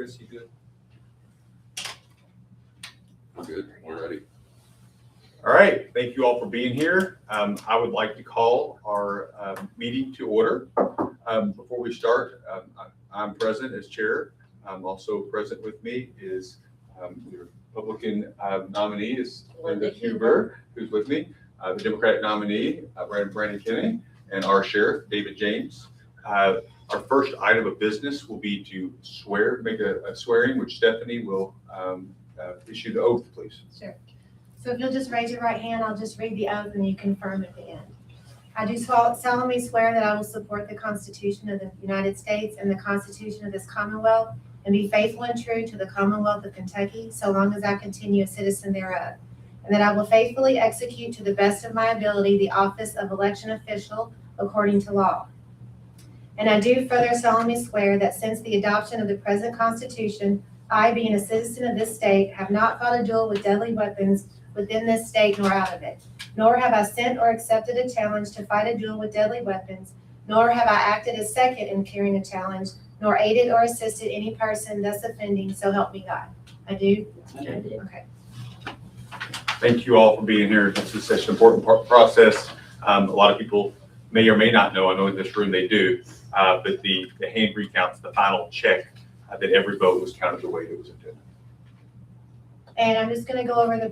Chris, you good? Good, we're ready. All right, thank you all for being here. I would like to call our meeting to order. Before we start, I'm present as chair. Also present with me is the Republican nominee is Linda Huber, who's with me. The Democratic nominee, Brandon Kennedy, and our sheriff, David James. Our first item of business will be to make a swearing, which Stephanie will issue the oath, please. Sure. So if you'll just raise your right hand, I'll just read the oath and you confirm at the end. I do solemnly swear that I will support the Constitution of the United States and the Constitution of this Commonwealth and be faithful and true to the Commonwealth of Kentucky so long as I continue a citizen thereof. And that I will faithfully execute to the best of my ability the office of election official according to law. And I do further solemnly swear that since the adoption of the present Constitution, I, being a citizen of this state, have not fought a duel with deadly weapons within this state nor out of it. Nor have I sent or accepted a challenge to fight a duel with deadly weapons, nor have I acted as second in carrying a challenge, nor aided or assisted any person thus offending, so help me God. I do? I do. Okay. Thank you all for being here. This is such an important process. A lot of people may or may not know, I know in this room they do, but the hand recounts, the final check that every vote was counted the way it was intended. And I'm just going to go over the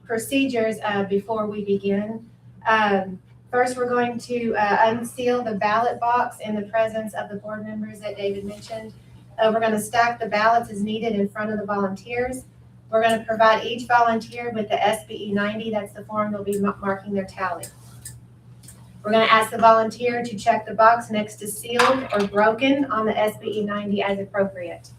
procedures before we begin. First, we're going to unseal the ballot box in the presence of the board members that David mentioned. We're going to stack the ballots as needed in front of the volunteers. We're going to provide each volunteer with the SBE 90. That's the form they'll be marking their tally. We're going to ask the volunteer to check the box next to sealed or broken on the SBE 90 as appropriate.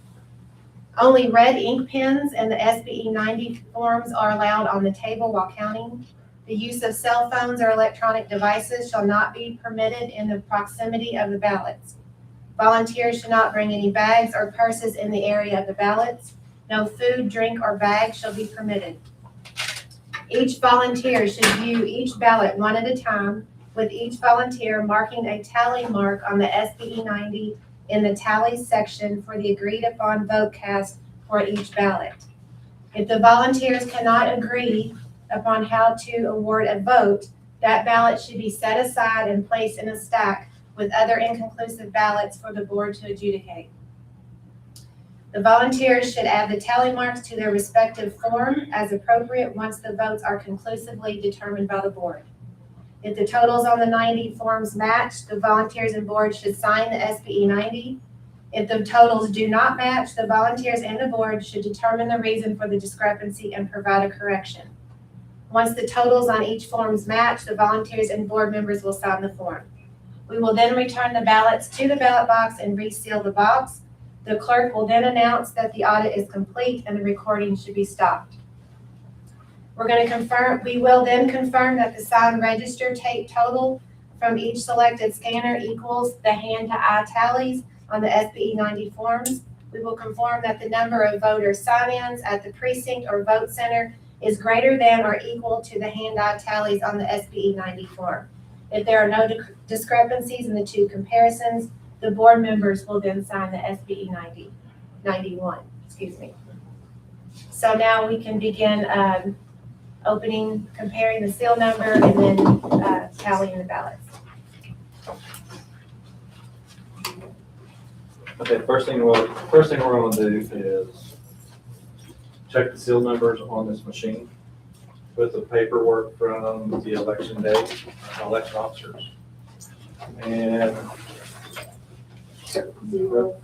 Only red ink pens and the SBE 90 forms are allowed on the table while counting. The use of cell phones or electronic devices shall not be permitted in the proximity of the ballots. Volunteers should not bring any bags or purses in the area of the ballots. No food, drink, or bag shall be permitted. Each volunteer should view each ballot one at a time, with each volunteer marking a tally mark on the SBE 90 in the tally section for the agreed upon vote cast for each ballot. If the volunteers cannot agree upon how to award a vote, that ballot should be set aside and placed in a stack with other inconclusive ballots for the board to adjudicate. The volunteers should add the tally marks to their respective form as appropriate once the votes are conclusively determined by the board. If the totals on the 90 forms match, the volunteers and board should sign the SBE 90. If the totals do not match, the volunteers and the board should determine the reason for the discrepancy and provide a correction. Once the totals on each forms match, the volunteers and board members will sign the form. We will then return the ballots to the ballot box and reseal the box. The clerk will then announce that the audit is complete and the recording should be stopped. We will then confirm that the signed register tape total from each selected scanner equals the hand-to-eye tallies on the SBE 90 forms. We will confirm that the number of voter sign-ins at the precinct or vote center is greater than or equal to the hand-eye tallies on the SBE 90 form. If there are no discrepancies in the two comparisons, the board members will then sign the SBE 91. So now we can begin comparing the seal number, and then tallying the ballots. Okay, first thing we're going to do is check the seal numbers on this machine with the paperwork from the election day, election officers. And Zero.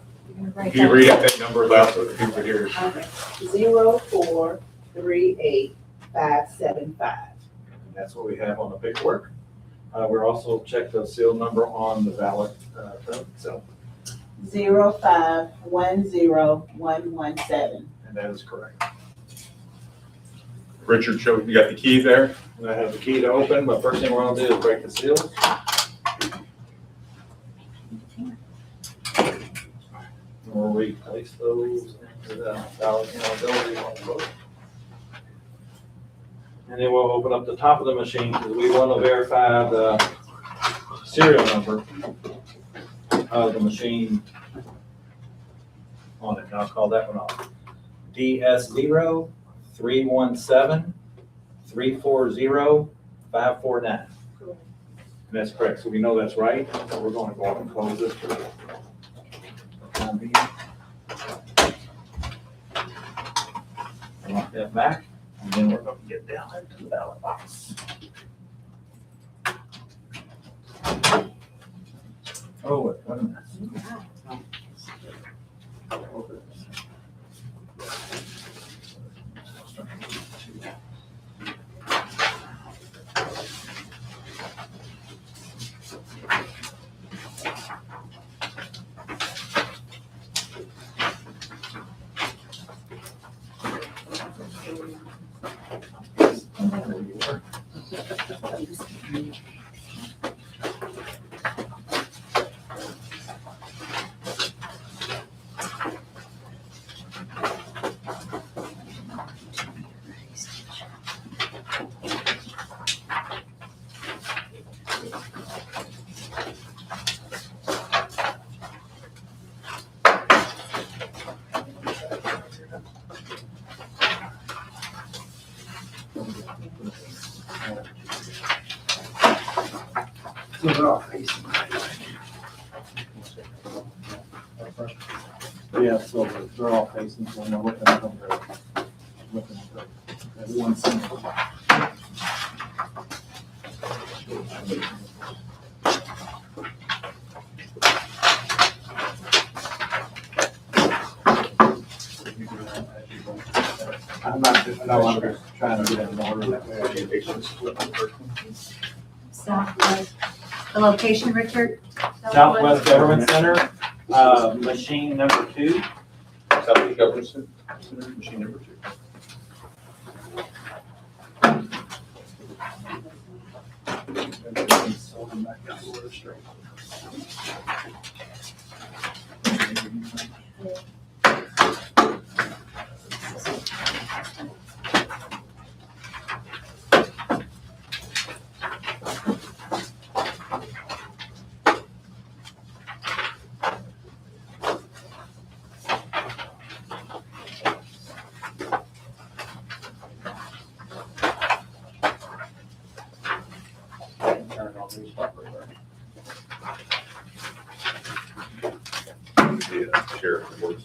Can you read out that number aloud so the people can hear? Okay. 0438575. that's what we have on the paperwork. We're also check the seal number on the ballot itself, 0510117. and that is correct. Richard, you got the key there? And I have the key to open, but first thing we're going to do is break the seal. We'll replace those into the ballot accountability on the vote. And then we'll open up the top of the machine because we want to verify the serial number of the machine on it, and I'll call that one off. DS0-317-340-549. And that's correct, so we know that's right, so we're going to go ahead and close this for the time being. Lock that back, and then we're going to get down into the ballot box. Oh, wait a minute. So they're all facing. Yeah, so they're all facing, so they're looking at them, they're looking at them. There's one single. I'm not, no, I'm just trying to get in order that way. The location, Richard? Southwest Government Center, machine number 2. Southeast Government Center, machine number 2. Yeah, sheriff reports.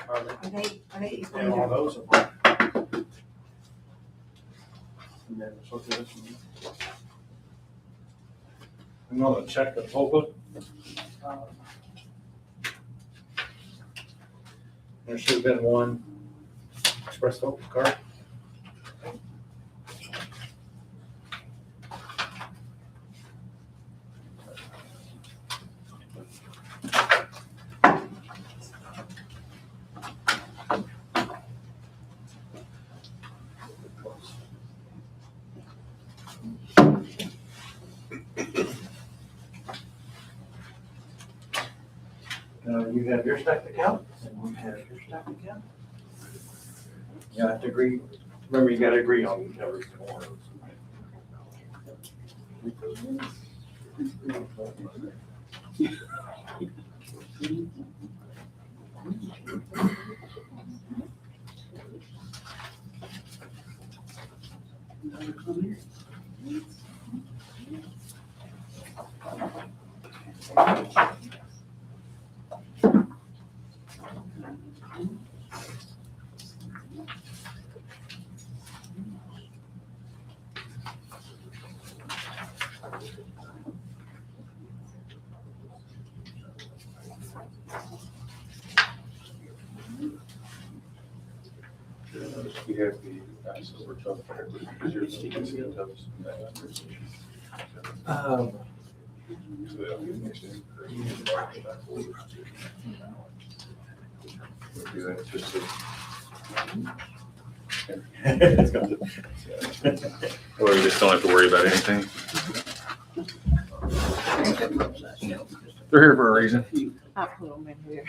Are All those are. I'm gonna check the total. There should have been one express vote card. You have your stacked account, and we have your stacked account. You have to agree, remember, you gotta agree on everything. We have the silver tub. Or we just don't have to worry about anything. They're here for a reason. I put them in here.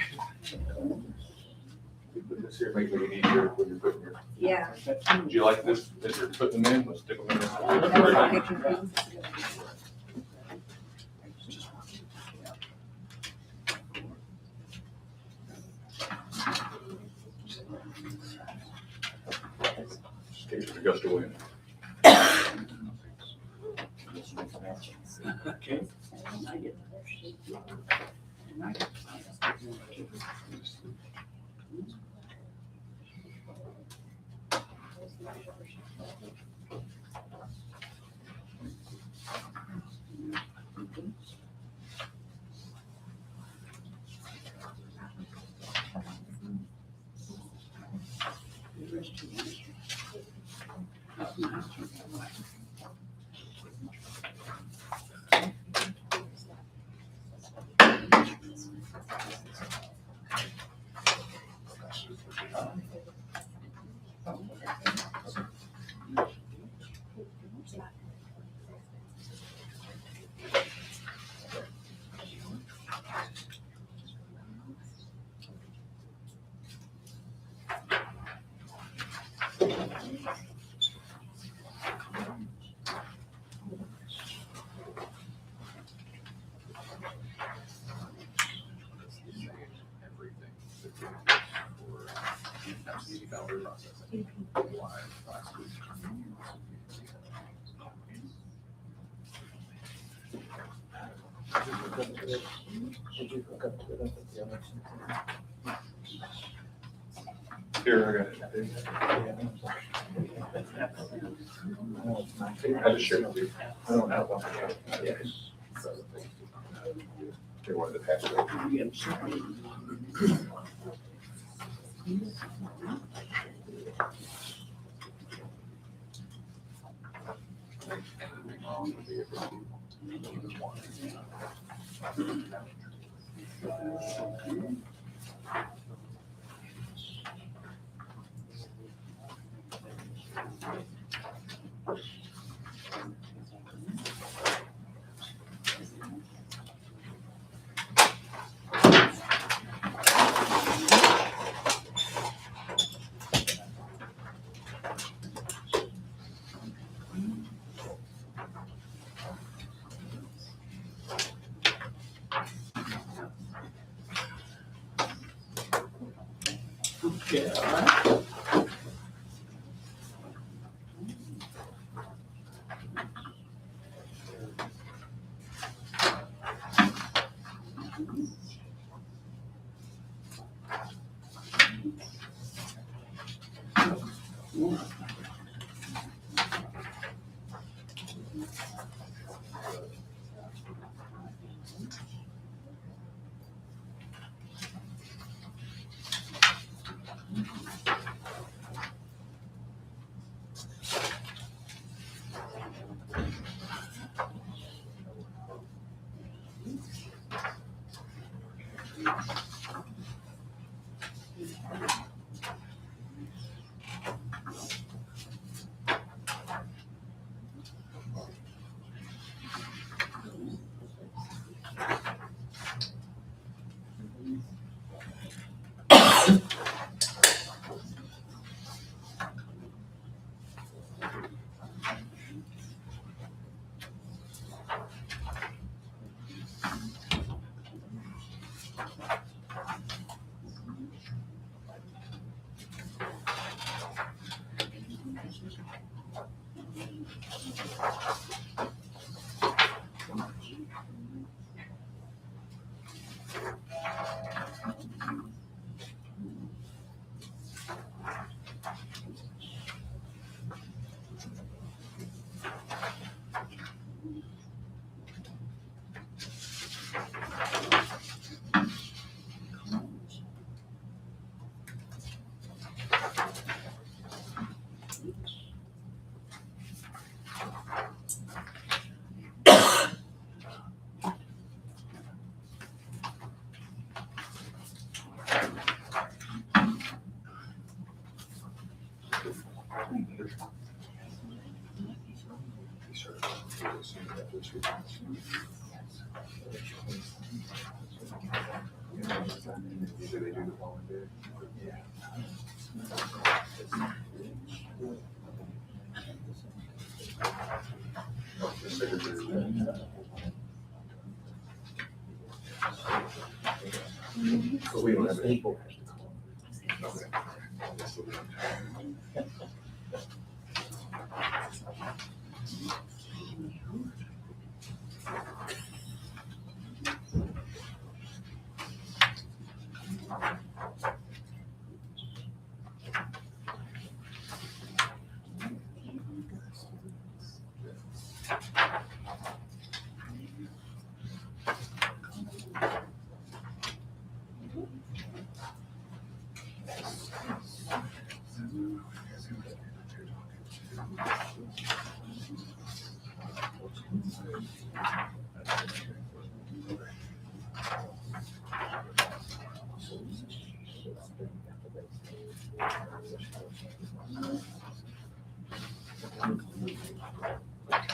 Put this here, make it easier when you're putting your. Yeah. Do you like this as you're putting them in? Let's stick them in this. Just in case we gust of wind. Okay. Here, I just shared it with you. I don't know. They wanted to pass it over. Okay, all right. We don't have any.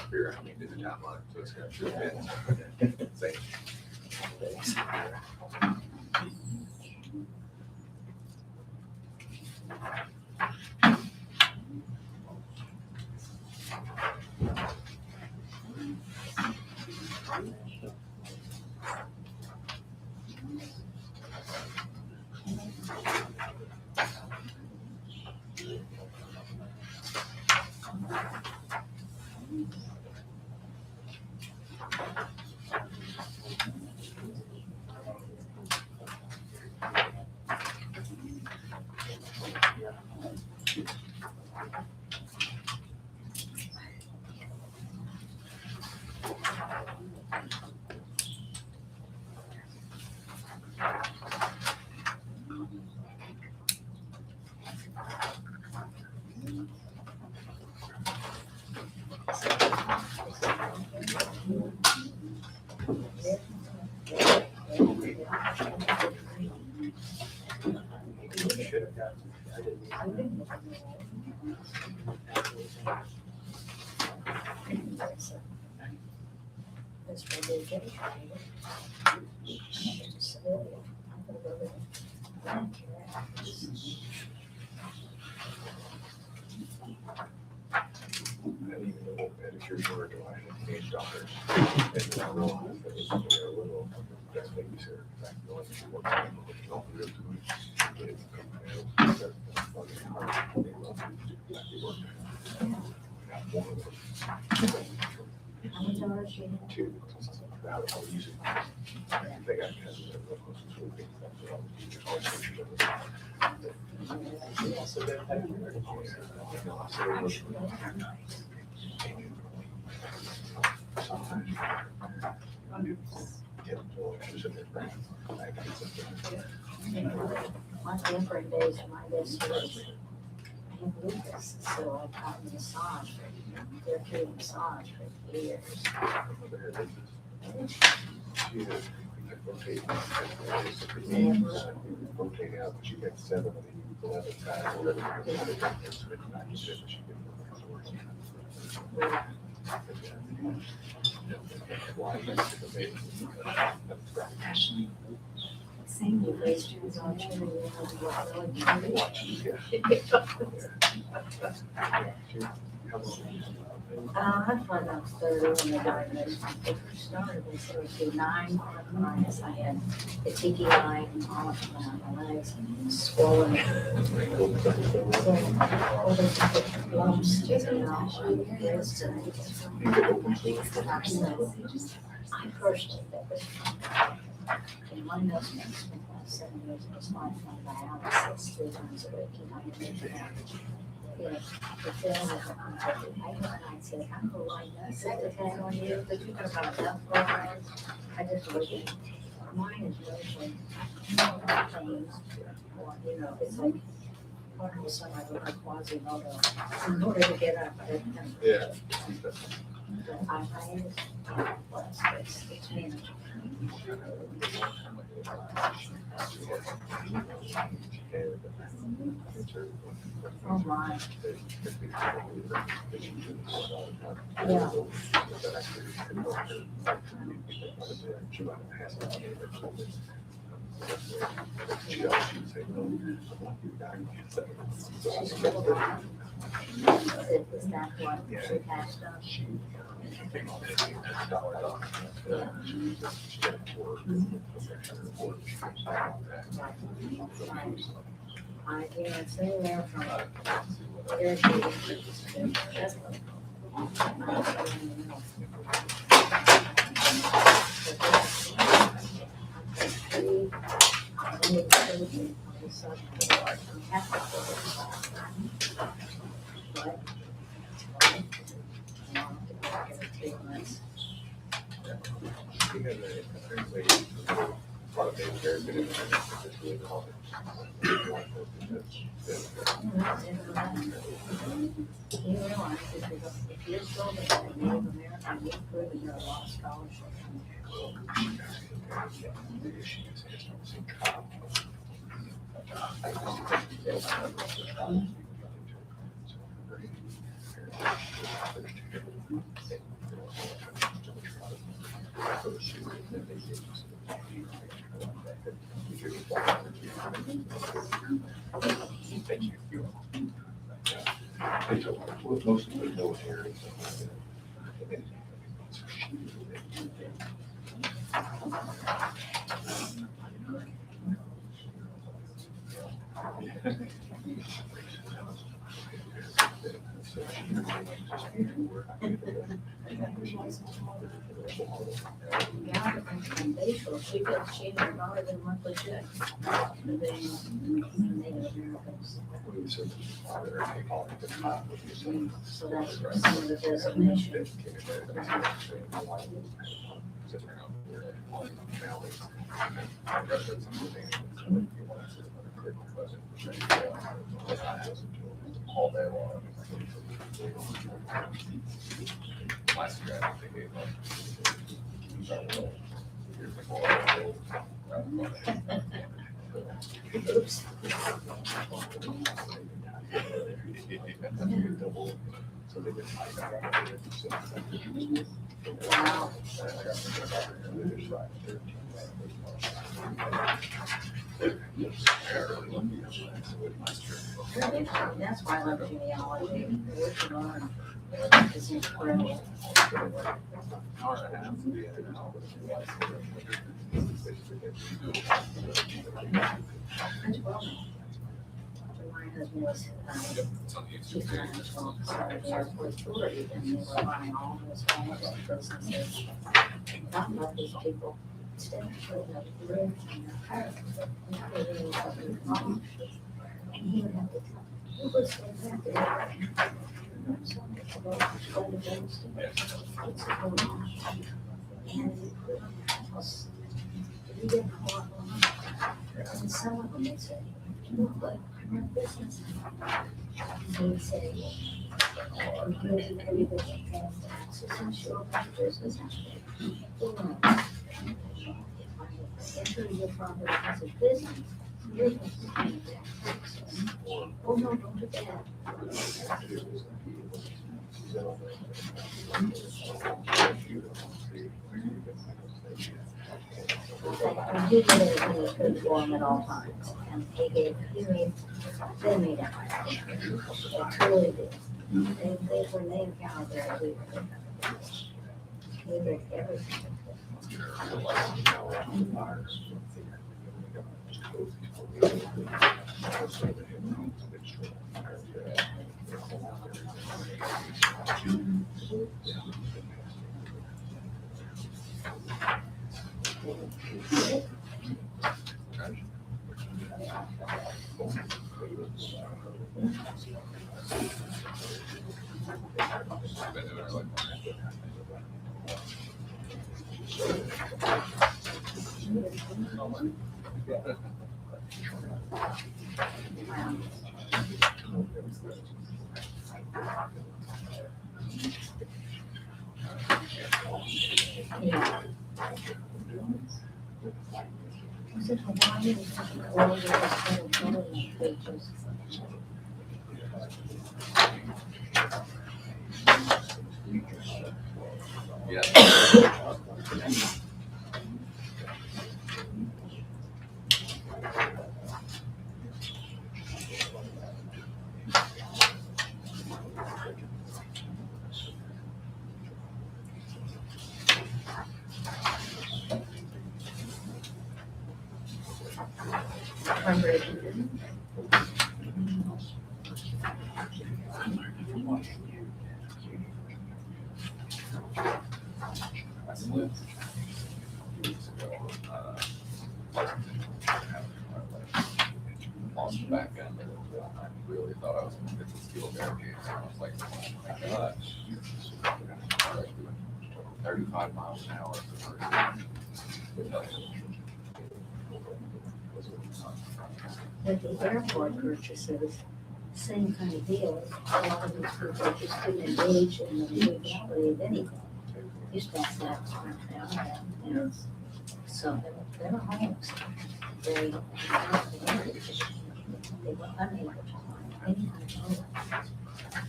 Here, I mean, do the timeline, so it's got 2 minutes. Same. That's where they get it. Civilian. I'm gonna go with I didn't even know what pedicures were until I had teenage daughters. And then I realized that they're a little, that's babysitter. Back going to work, which is all real to it. Get it come out. They're fucking hard. They love it. Like they work. Got one of them. how many dollars you have? 2. Now I'll use it. They got cousins that live close to school. That's what I'll do. Just always pictures of it. My grandparent days are my best years. I have lupus, so I've gotten massage for, therapeutic massage for years. Rotate out, but she got 7 of the 11 times. Same, you raised yours on children, you know, what really I thought I was 30 when the diagnosis first started. They said it would be 9 arthritis. I had the TTI and all of my legs and swollen. So, all the lumps just out my wrist and I first did that was and one husband spent the last 7 years of his life on dialysis 3 times a week. The film was I said, I'm going to line that second tag on you, but you're going to have enough programs. I just look at mine is mostly things, or, you know, it's like, one of the summer I look like Quasimodo in order to get up. Yeah. But I just, well, it's manageable. Oh my. Yeah. Is that what she passed on? I can't say there from irritating. You realize if you're still there in Native American, you've proven you're a lost scholarship. Most of the military. Yeah, and facial, she had more than monthly check. The Native Americans. So that's some of the designation. All day long. Last year, I think they gave up. Oops. Wow. That's why I love genealogy. What you learn is incredible. My husband was chief financial officer of the airport authority, and they were buying all those homes and businesses. I love these people. Instead of putting up the roof on their house, they put it in something wrong. And he would have to tell, who was back there? So much about golden things. What's going on? And he put on the house. He didn't know what was on. And some of them would say, look, but I run a business. And he'd say, I'm here to pay the taxes and show my business. Well, no. If I enter your father as a business, you're going to pay taxes. Oh, no, don't do that. And he did it in a good form at all times, and they made everything. They truly did. When they encounter their, we break everything. Yeah. Was it Hawaii? Or was it Senatorial District? I'm ready. Lost the back end. I really thought I was gonna get the steel barricade. So I was like, oh my gosh. 35 miles an hour. With the airport purchases, same kind of deal. A lot of these people just couldn't engage in the legality of anything. Used to have that right now, and so they were homeless. They were unable to find any kind of home.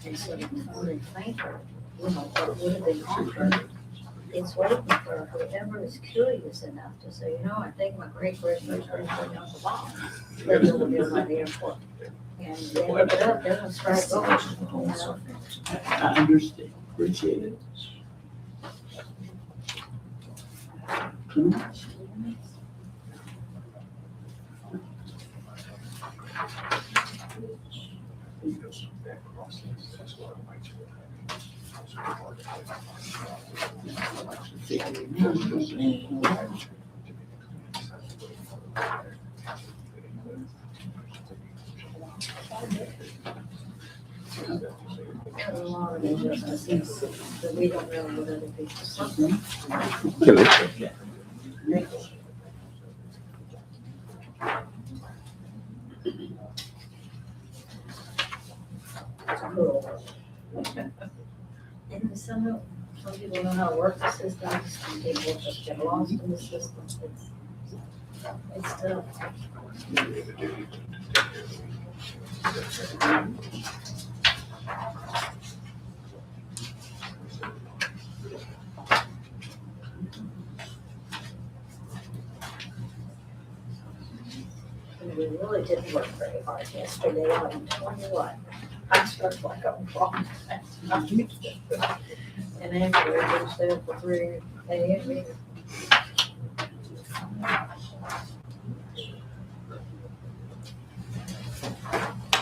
And so they found in Frankfurt, what would have been offered. It's waiting for whoever is curious enough to say, I think my great-grandparents out the box. Lived over there by the airport. And they look it up, they're gonna start going, I understand, appreciate it. There's a lot of injustices that we don't really know other people suffer. It's cruel. And some people know how to work the system, some people just get lost in the system. It's tough. And we really didn't work very hard yesterday, I'm 21. I started like a wrong. And after we stayed up for 3 a.m.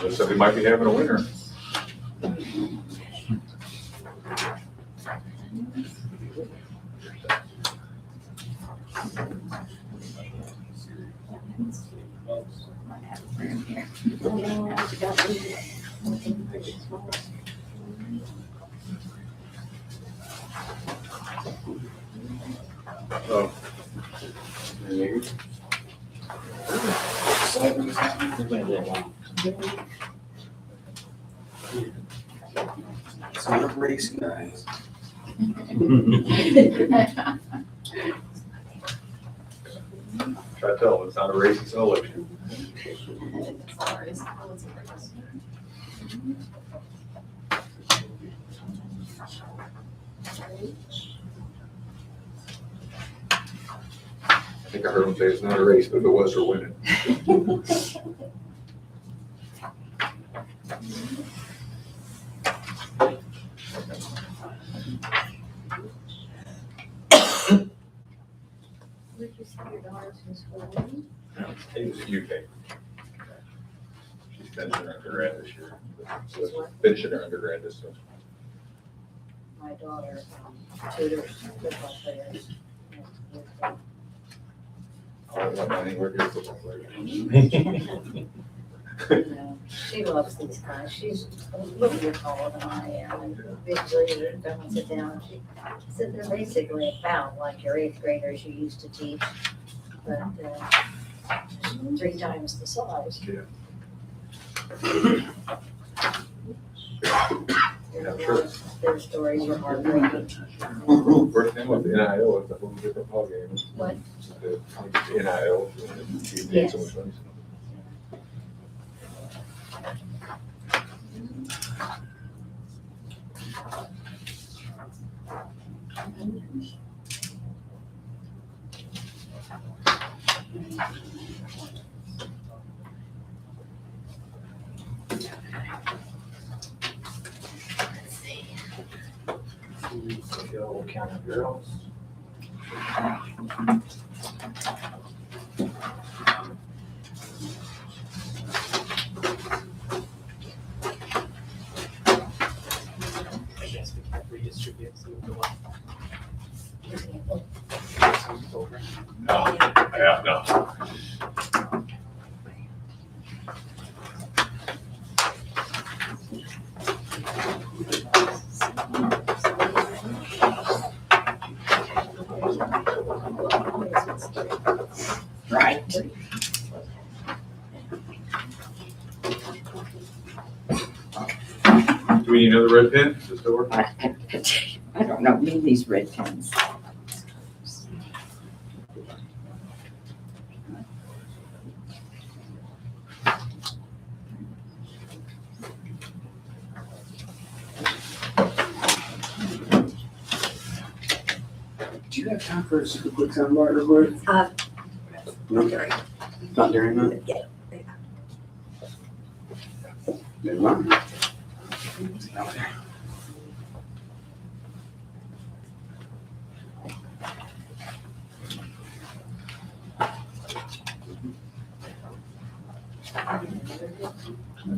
Looks like we might be having a winner. Oh. It's not a race, guys. Try to tell them it's not a racist election. I think I heard him say it's not a race, but if it was, we're winning. Your daughter's in school. He's in UK. She's finishing her undergrad this year. She's what? Finishing her undergrad this semester. My daughter tutors football players. I don't want anywhere near football player. You know, she loves these guys. She's a little bit taller than I am, and visually, come and sit down. She said they're basically about like your eighth graders you used to teach, but 3 times the size. Yeah. And I'm sure. their stories are heartbreaking. First thing with the NIL is a whole different ballgame. What? The NIL, you need so much money. Go count of girls. I guess we can redistribute some of the one. No, yeah, no. Right. Do we need another red pen? Just over? I don't know, need these red pens. Do you have time for a super quick soundbite real quick? No. Not during that? Yeah. Never mind. That's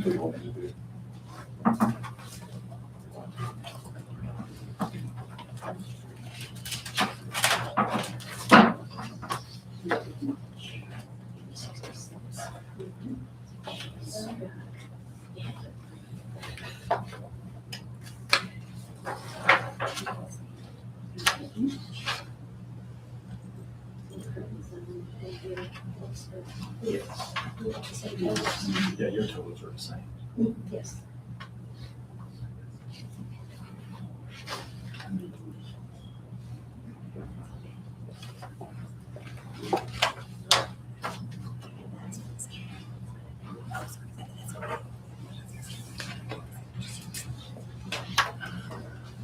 what you want me to do. Yeah, your totals are the same. Yes.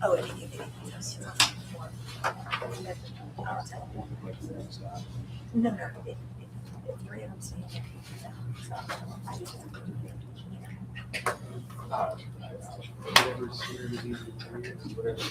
Oh, it is. No, no, if three of them stay there. Whatever's here is easy to read, whatever.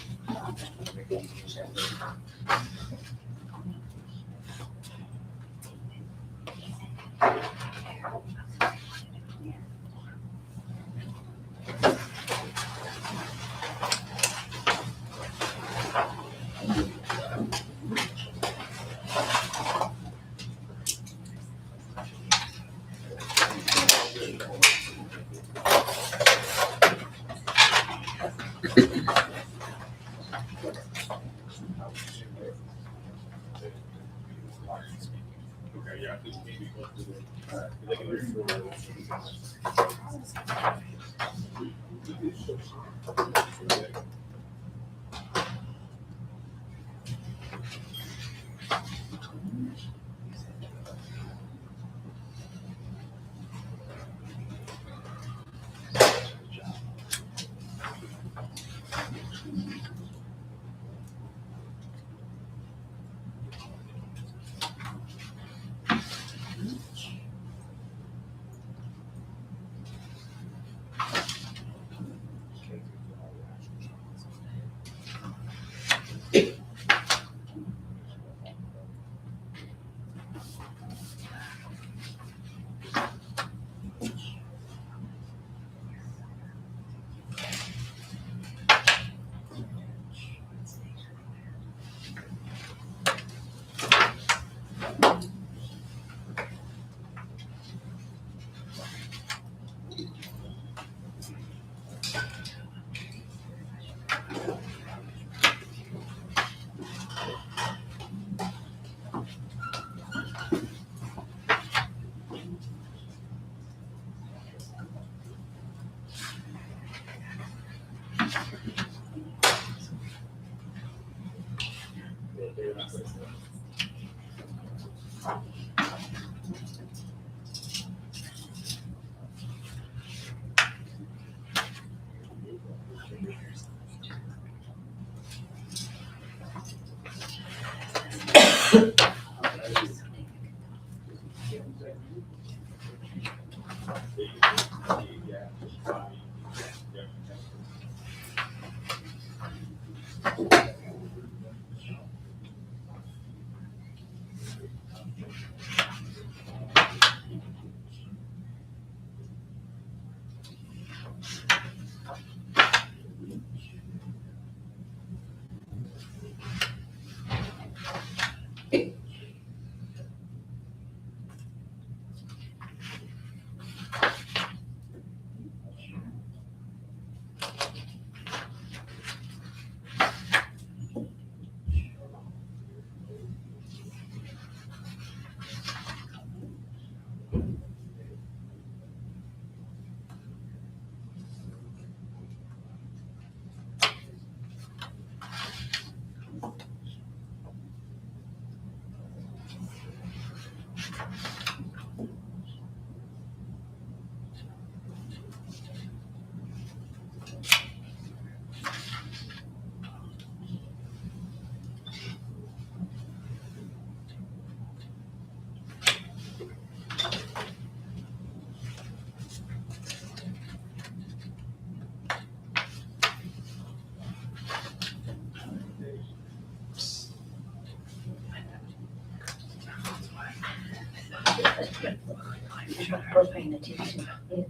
We're paying attention. Yeah.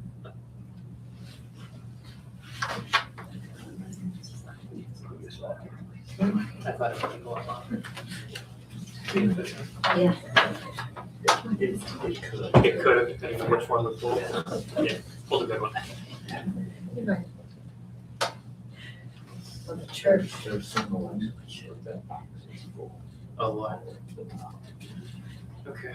I thought it would go a lot longer. Yeah. It could have, depending on which one was pulled. Yeah, pulled a good one. For the church. A lot. Okay.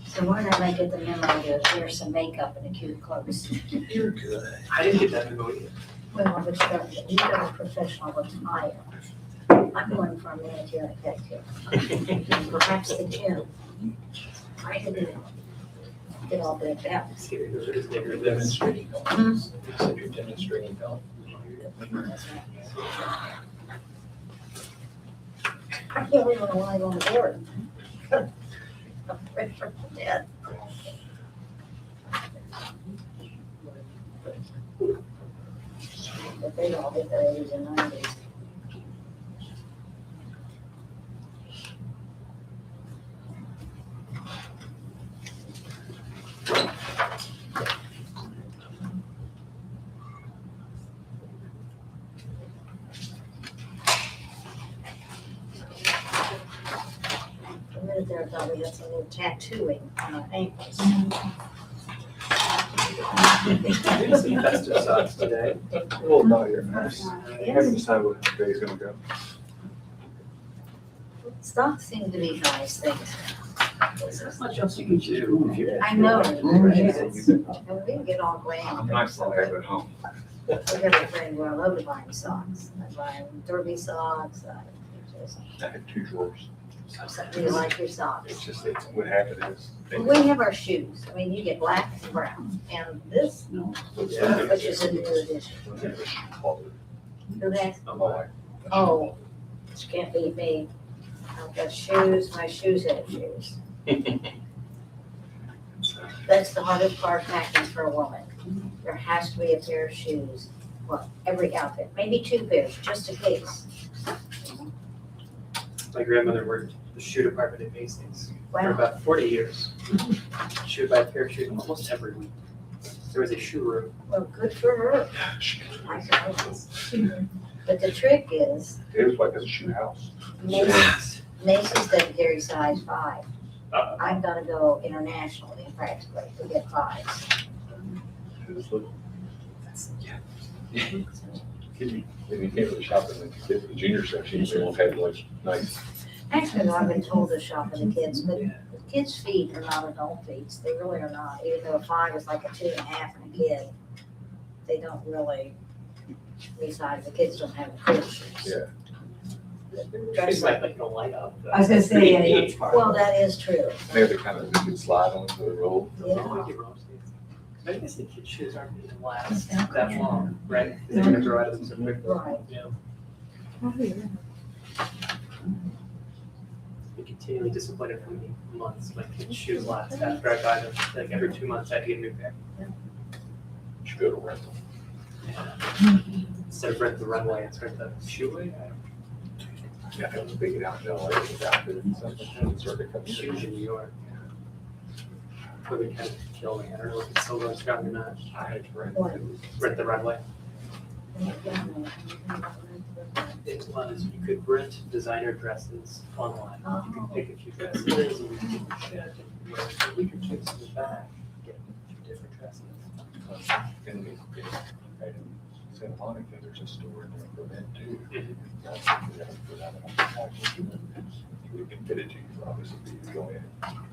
So where did I get the memo to wear some makeup and a cute clothes? You're good. I didn't get that memo either. Well, but you got a professional attire. I'm going for a manicure and pedicure. Perhaps the gym. I could get all decked out. It's bigger than this. You're demonstrating health. I can't believe when I on the board. I'm ready for death. But they all hit their 80s and 90s. A minute there, I thought we had some little tattooing on our ankles. Doing some pesticides today. Well, no, you're nice. You haven't decided what the day's gonna go. Stocks seem to be nice things. There's much else you can do. I know. Right. And we can get all grand. Nice to have at home. We have a friend where I love to buy him socks. I buy him derby socks. I have 2 drawers. Do you like your It's socks? just, it's, what happened is. We have our shoes. I mean, you get black and brown. And this, which is a new edition. Who has? Oh, which can't be me. I've got shoes, my shoes have shoes. That's the hardest part packing for a woman. There has to be a pair of shoes. Well, every outfit, maybe 2 pairs, just in case. My grandmother worked the shoe department at Hastings for Wow. about 40 years. She would buy a pair of shoes almost every week. There was a shoe room. Well, good for her. I suppose. But the trick is, It was like a shoe house. Macy's doesn't carry size 5. Uh, I've got to go internationally practically to get 5s. When you came to the shop in the junior section, you won't have like nice. Actually, I've been told to shop for the kids, but kids' feet are not adult feet, they really are not, even though a 5 is like a 2.5 in a kid. They don't really reside, the kids don't have crib shoes. Yeah. Dress She's like, like gonna light up. I was gonna say, yeah, that's part of well, that is true. They have the kind of, you could slide on the roll. Yeah. I guess the kids' shoes aren't gonna last that long, right? They're gonna grow out of them so quickly. Right. Yeah. it. Be continually disappointed for me months when kids' shoes last after I buy them. Like every 2 months I have to get a new pair. Should go to rental. Instead of rent the runway, it's rent the shoeway. Yeah, I was thinking out in LA, was out there and something, and it started coming. Shoes in New York. Would kind of kill me. I don't know if it's still going strong or not. I had to rent. What? Rent the runway. It was, you could rent designer dresses online. You could pick a few dresses and you could shed and wear a week or two in the back, get a few different dresses. In Santa Monica, there's a store in there for men too. Mhm. That's for that package. We can fit it to you, obviously, you go in,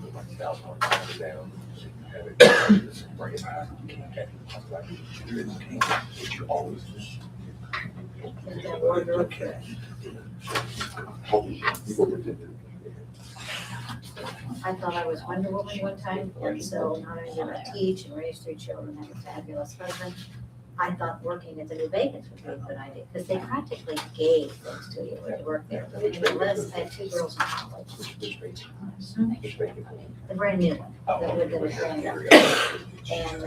put like $1,000 down, have it, just bring it back. Okay, come back. Which you always do. People pretend to. I thought I was Wonder Woman one time, and so not only did I teach and raise 3 children, have a fabulous husband, I thought working at the New Vacants would be a good idea, because they practically gave things to you when you worked there. Unless I had 2 girls in college, the brand new one, that would have been brand new. And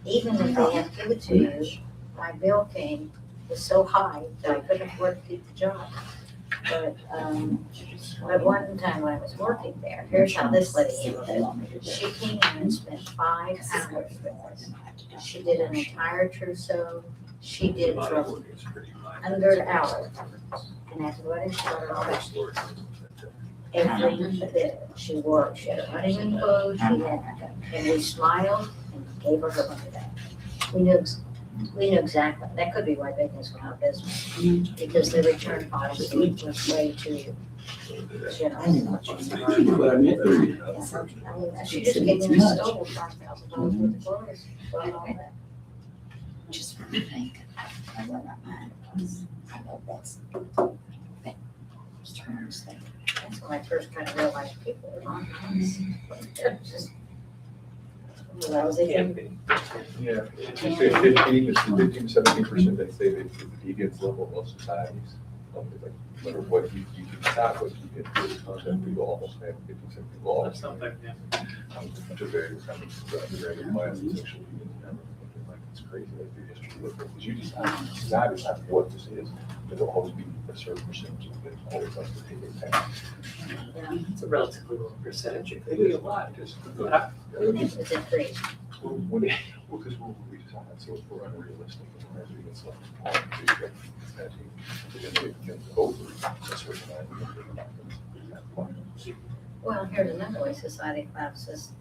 even if they had to give it to you, my bill came, was so high that I couldn't afford to keep the job. But at one time when I was working there, here's how this lady ended. She came in and spent 5 hours with us. She did an entire trousseau. She did from under an hour. And after the wedding, she got her all back. Every bit. She wore, she had her honeymoon clothes, she had, and we smiled and gave her her money back. We knew exactly, that could be why Bacon's went out of business, because the return policy was way too generous. But I meant to. I mean, she just gave me a stole $5,000 worth of clothes, well, all that. Just for me to think, I know not mine was, I know that's, terms that. That's when I first kind of realized people were not nice. They're just lousy. Yeah, if you say 15 to 17%, they say that the deviance level of most societies. Like, no matter what you decide what you get to content, we will almost have 50% people all. That's something, yeah. To various kind of undergraduate classes, sexual abuse, like it's crazy, like the history of it, because you decide what this is, but there'll always be a certain percentage of it, always has to take it down. It's a relatively low percentage. It could It be is a a lot. lot, just. It's increased. Because we decide, so if we're unrealistic, and as we get stuff, then they can over, that's what Well, here's another way society collapses.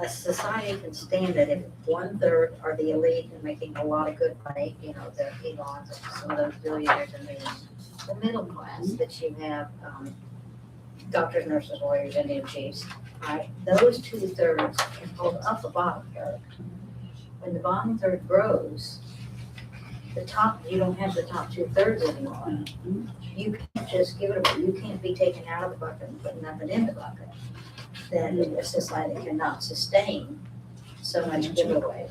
A society can stand it if 1/3 are the elite and making a lot of good money, you know, the Elons and some of those billionaires and the middle class that you have, doctors, nurses, lawyers, Indian chiefs, right? Those 2/3 can hold up the bottom third. When the bottom third grows, the top, you don't have the top 2/3 anymore. You can't just give it away. You can't be taken out of the bucket and put nothing in the bucket. Then a society cannot sustain so much giveaway.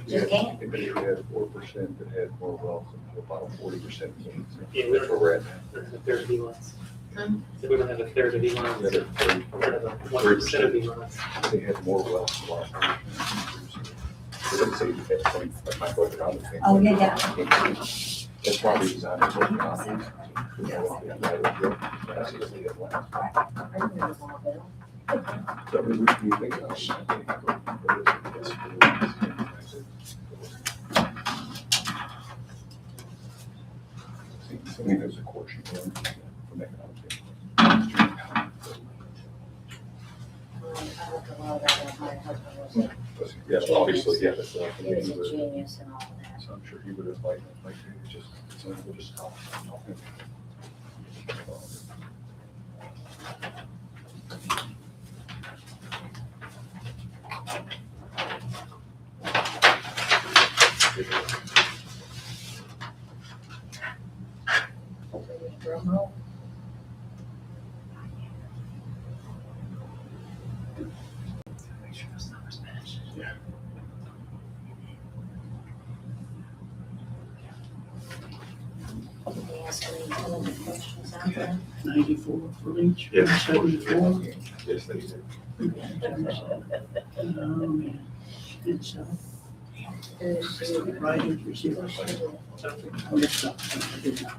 Just can't. If you had 4% that had more wealth and about 40%. Yeah, we That's where we're at A third of Elons. Hmm? So we don't have a third of Elons. now. The other We have a 1% of Elons. They had more wealth than a lot of people. They didn't say you had 20, like my brother, I was thinking. Oh, yeah. That's why we designed it. That's what they had last. I remember Small Bill. So we think about I mean, there's a course you can learn from economics. I looked a lot of that, my husband was Yeah, obviously, yeah, that's like. he was a genius and all that. So I'm sure he would have liked, it's just, someone would just stop. Make sure those numbers match. Did they ask any other questions out there? 94 for each. Yes. 74. Yes, they do. Oh, man. And so, Who's she? right here, you see Who's what she? Oh, that's not, I did not.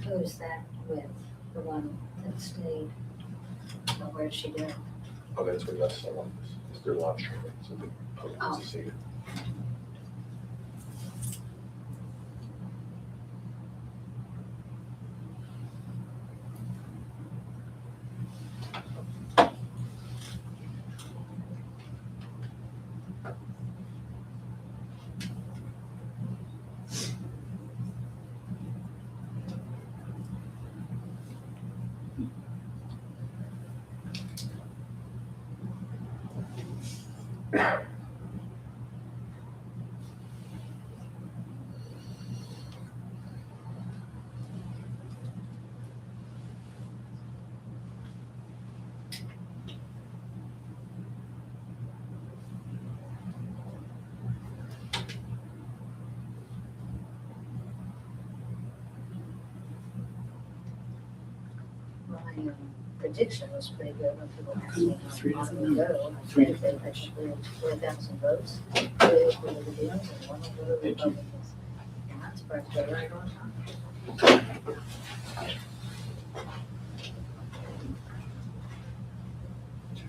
Who's that with? The one that stayed? Or where'd she go? Oh, that's what that's someone, it's their lunch. So they put it Oh. to see it. My prediction was pretty good when people asked me Three how long different we go. I Three said they had 4,000 votes. Two were the Dems and one were the Republicans. And I'm surprised they're right on time.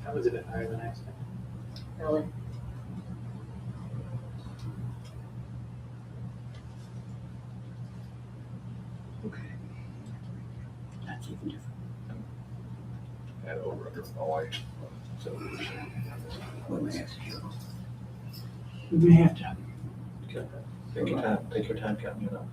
That was a bit higher than I expected. Really? Okay. That's even different. And over under my wife. So. We may have to. We may have to. Take your time counting it up.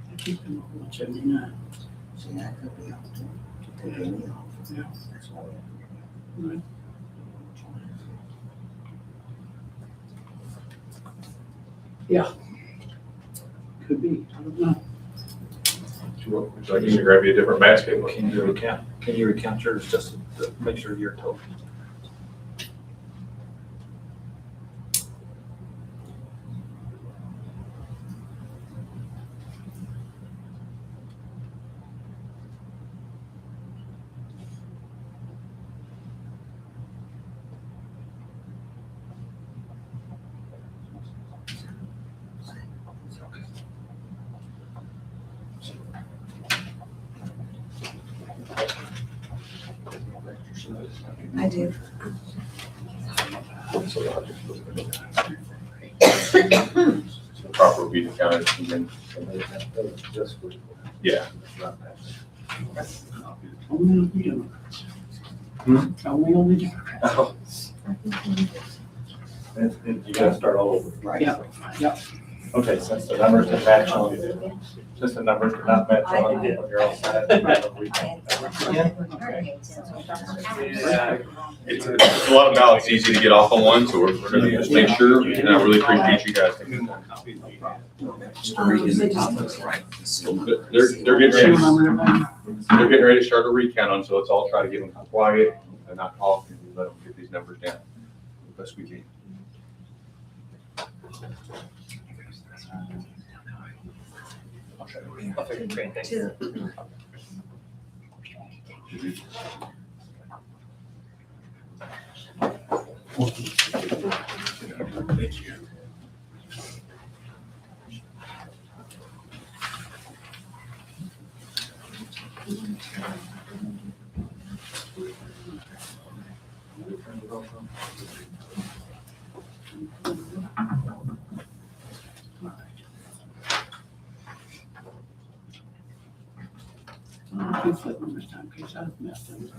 I keep them on 179. See, that could be off too. Could be any off. Yeah. That's why. Right. Could be, I don't know. Would you like me to grab you a different basket? Can you recount yours just to make sure you're total? I do. So I'll just put it in. Proper will be counted and then, yeah. Only on the Democrats. Only on the Democrats. You gotta start all over. Right. Yeah. Okay, since the numbers did match on, since the numbers did not match on, you're all set. Yeah. It's a lot of ballots, easy to get off on one, so we're gonna just make sure, and I really appreciate you guys taking the time. They're getting ready, they're getting ready to start a recount on, so let's all try to get them quiet and not talk and let them get these numbers down the best we can. Okay, great, thanks. Thank you. You flip them this time, in case I messed them.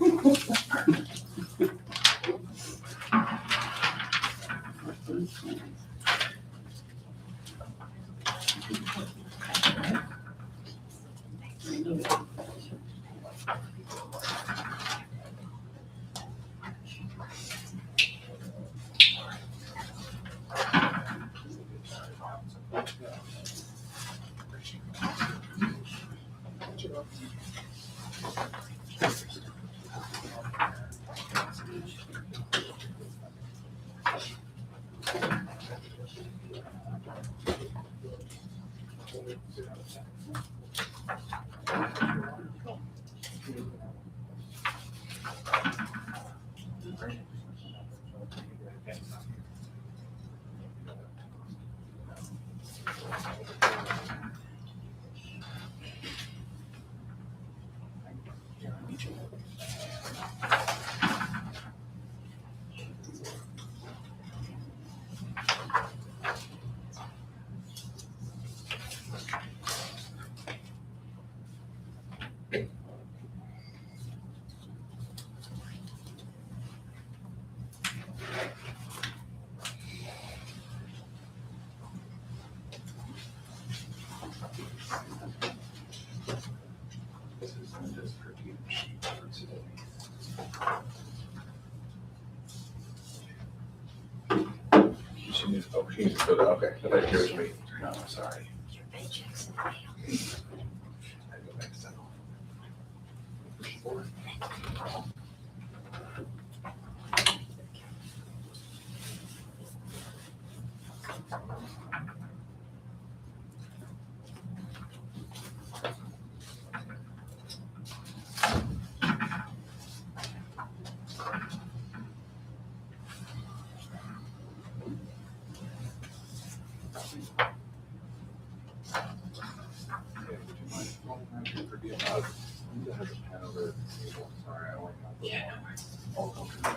This is just for you. She needs, oh, she needs to go to, okay, I thought you were me. No, sorry. Your paycheck's in the mail. I go back to that. Sorry, I only have the one. I'll go through that.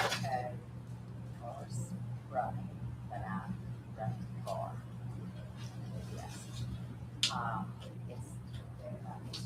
Okay, car's running, but I'm running the car. Yes. It's very nice.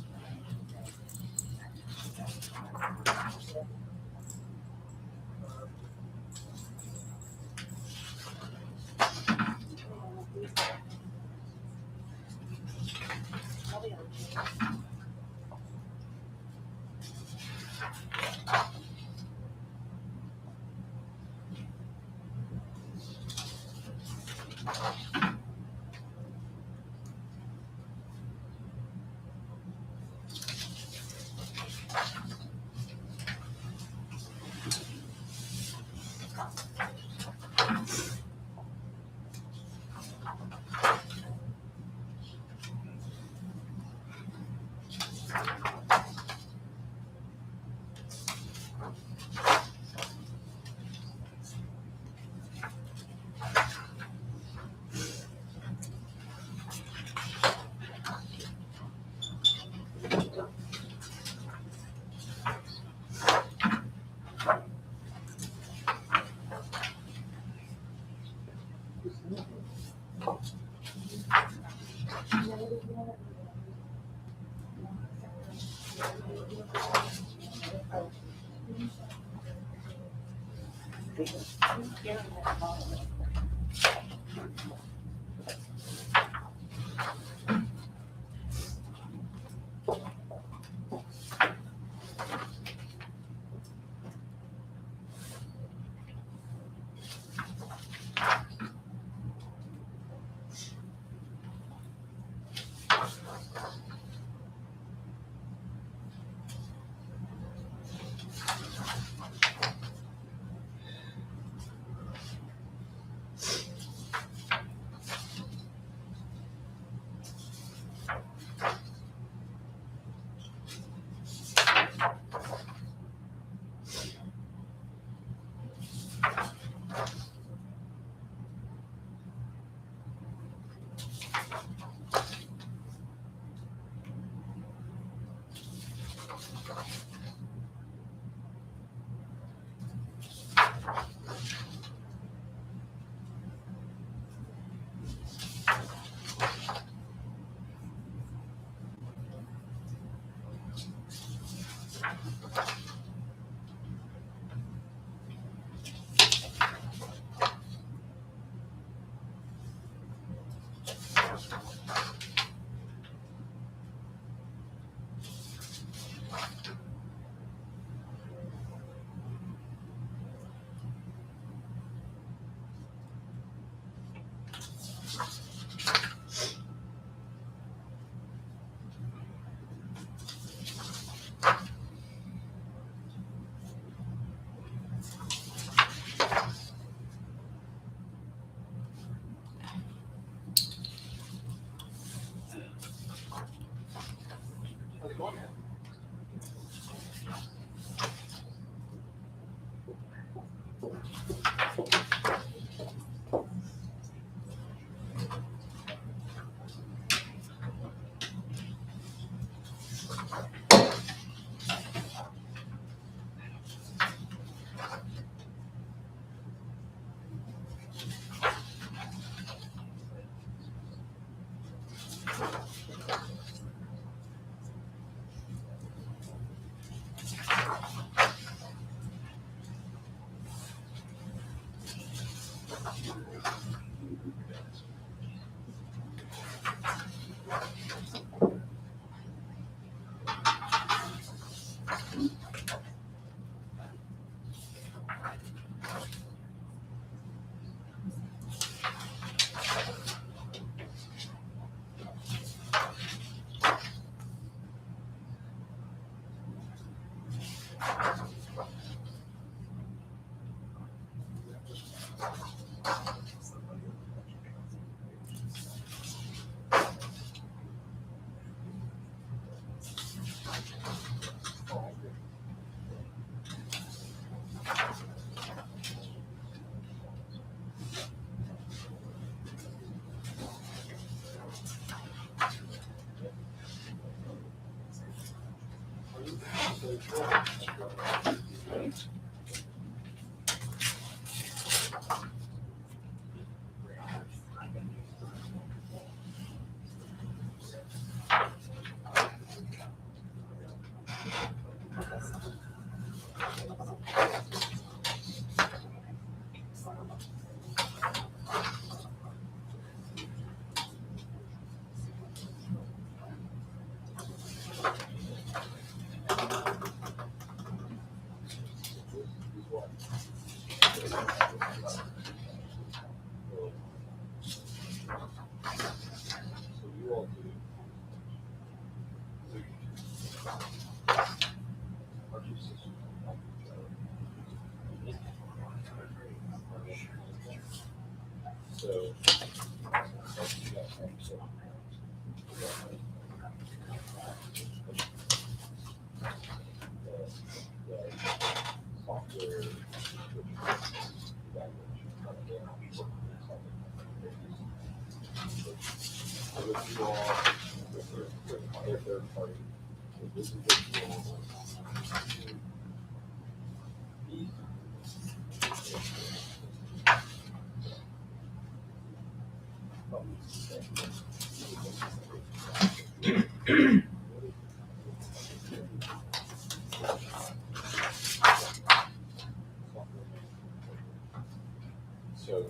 So.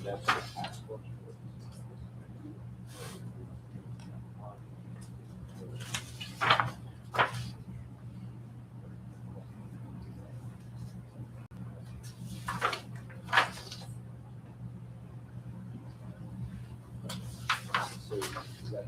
That's the passport. So is that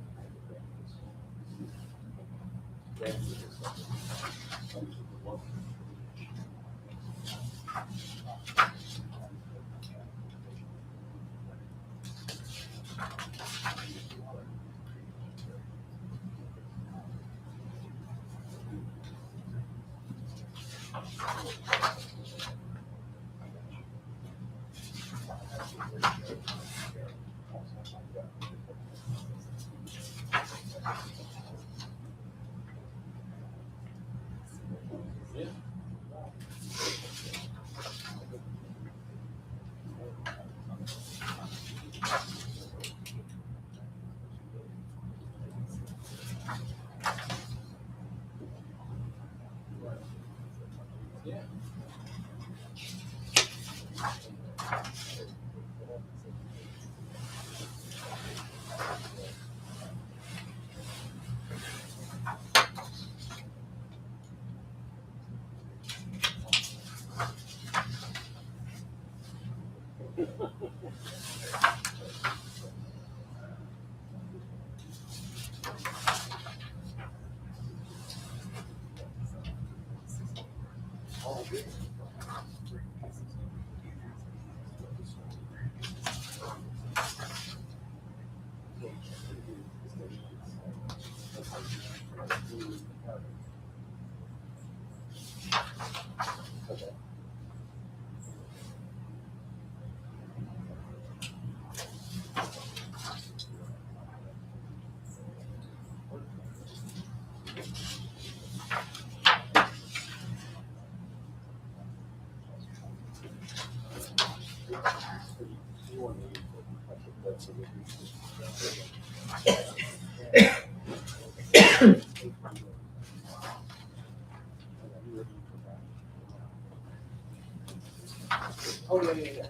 Oh, yeah, yeah, yeah.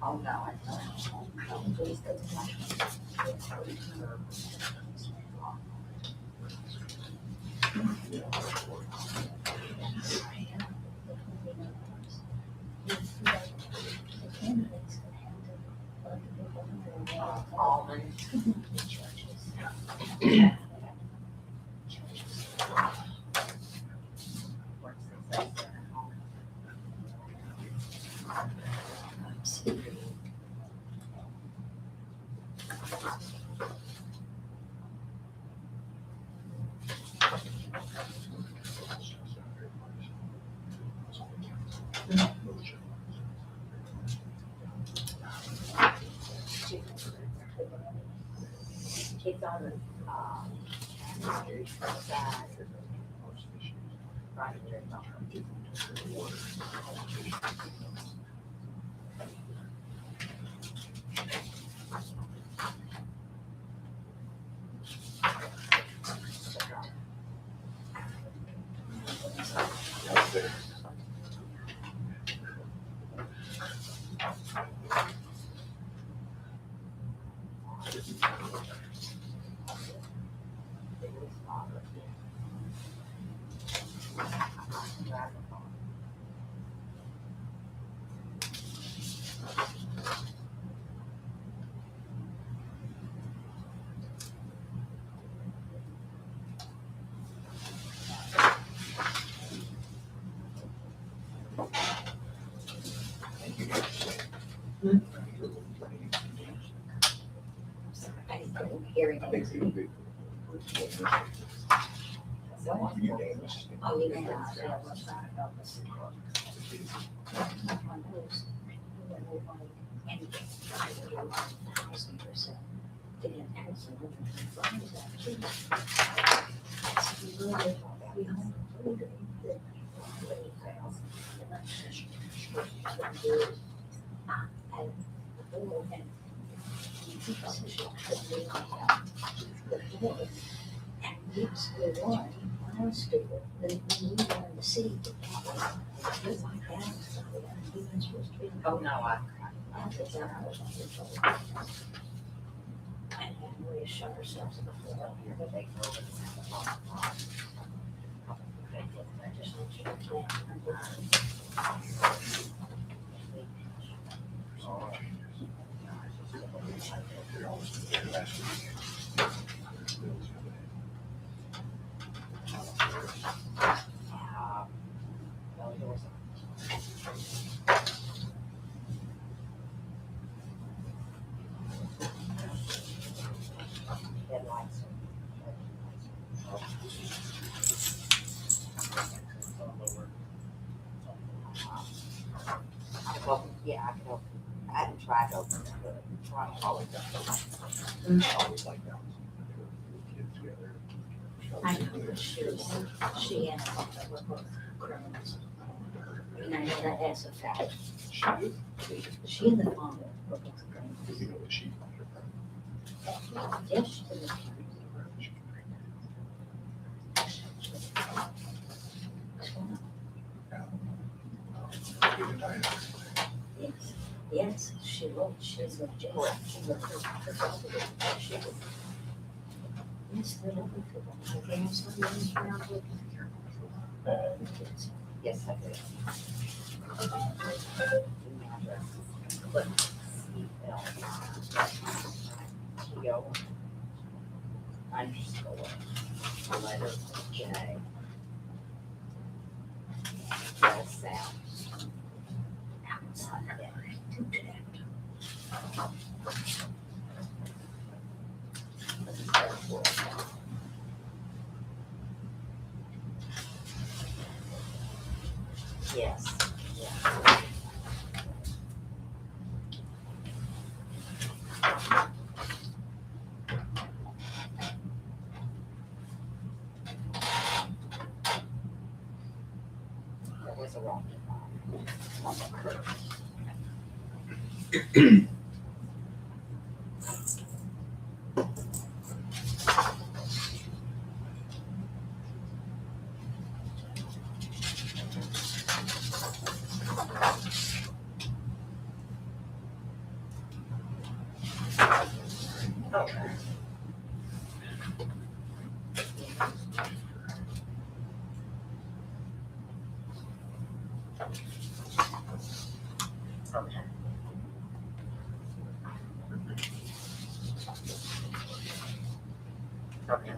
Oh, no, I don't. Please go to my. Kids on the, side. Right there. I didn't hear it. Oh, you may not. Yeah, what's that about this? One of those, you know, like, anything, I would do 1,000%. They didn't have some of the funds actually. That's really, we hope, we do, that really fails. And that's just, it's gonna do, and the board and the position should be on the board. And yes, we won, when I was stupid, then we wanted to see the power. It's like that, so we were supposed to be. Oh, no, I think that I was on the phone. And then we shut ourselves in the floor here, but they. I just want you to Well, yeah, I can open, I haven't tried to open it, but I always I always like that. Kids together. I know, but she and I were both criminals. And I know that as a fact. She is, She and the father were both criminals. because you know that she. Yes, she was. Yes, yes, she will, she's a jail. She was she was. Yes, they're looking for them. I think somebody's around looking for them. Yes, I do. But, T-O, underscore, letter J. Yes, South. Outside there. Yes, yeah. There was a wrong. Okay. Okay.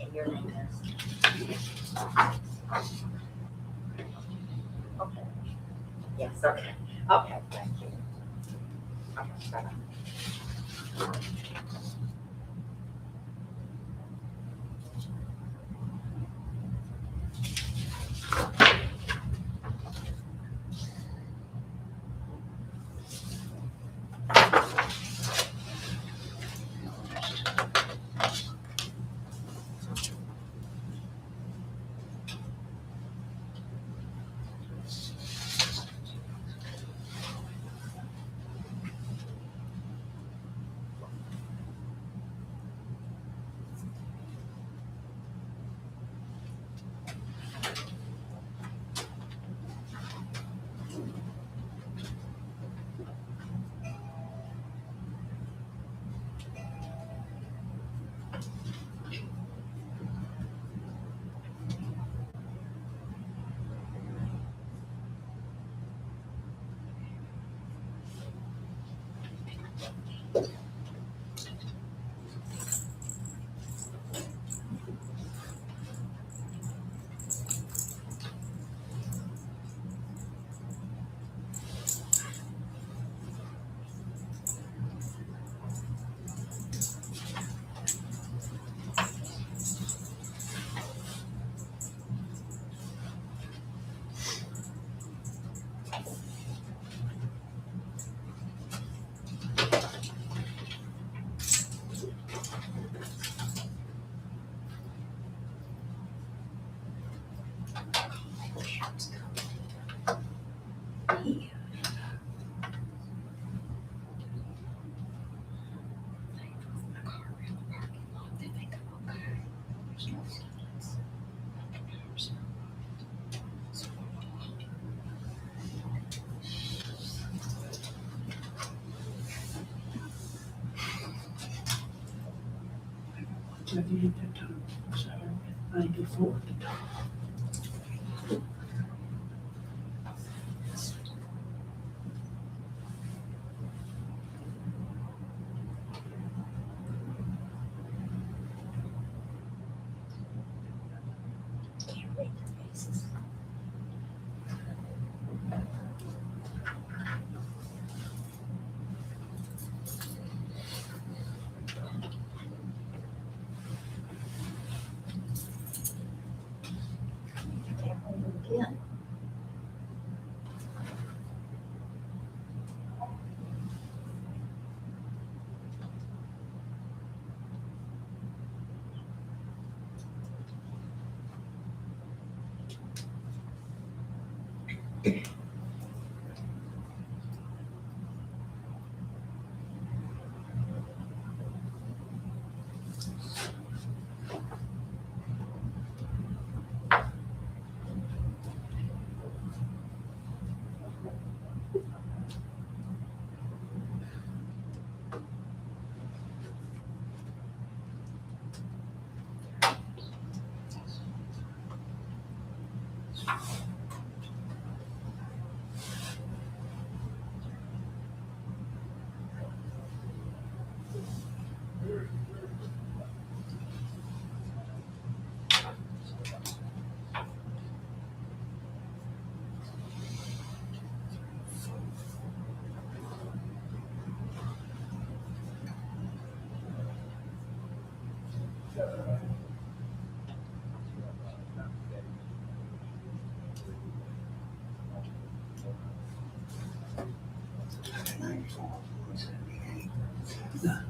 And your name is? Okay. Yes, okay. Okay, thank you. Okay, bye-bye. Can't read their faces.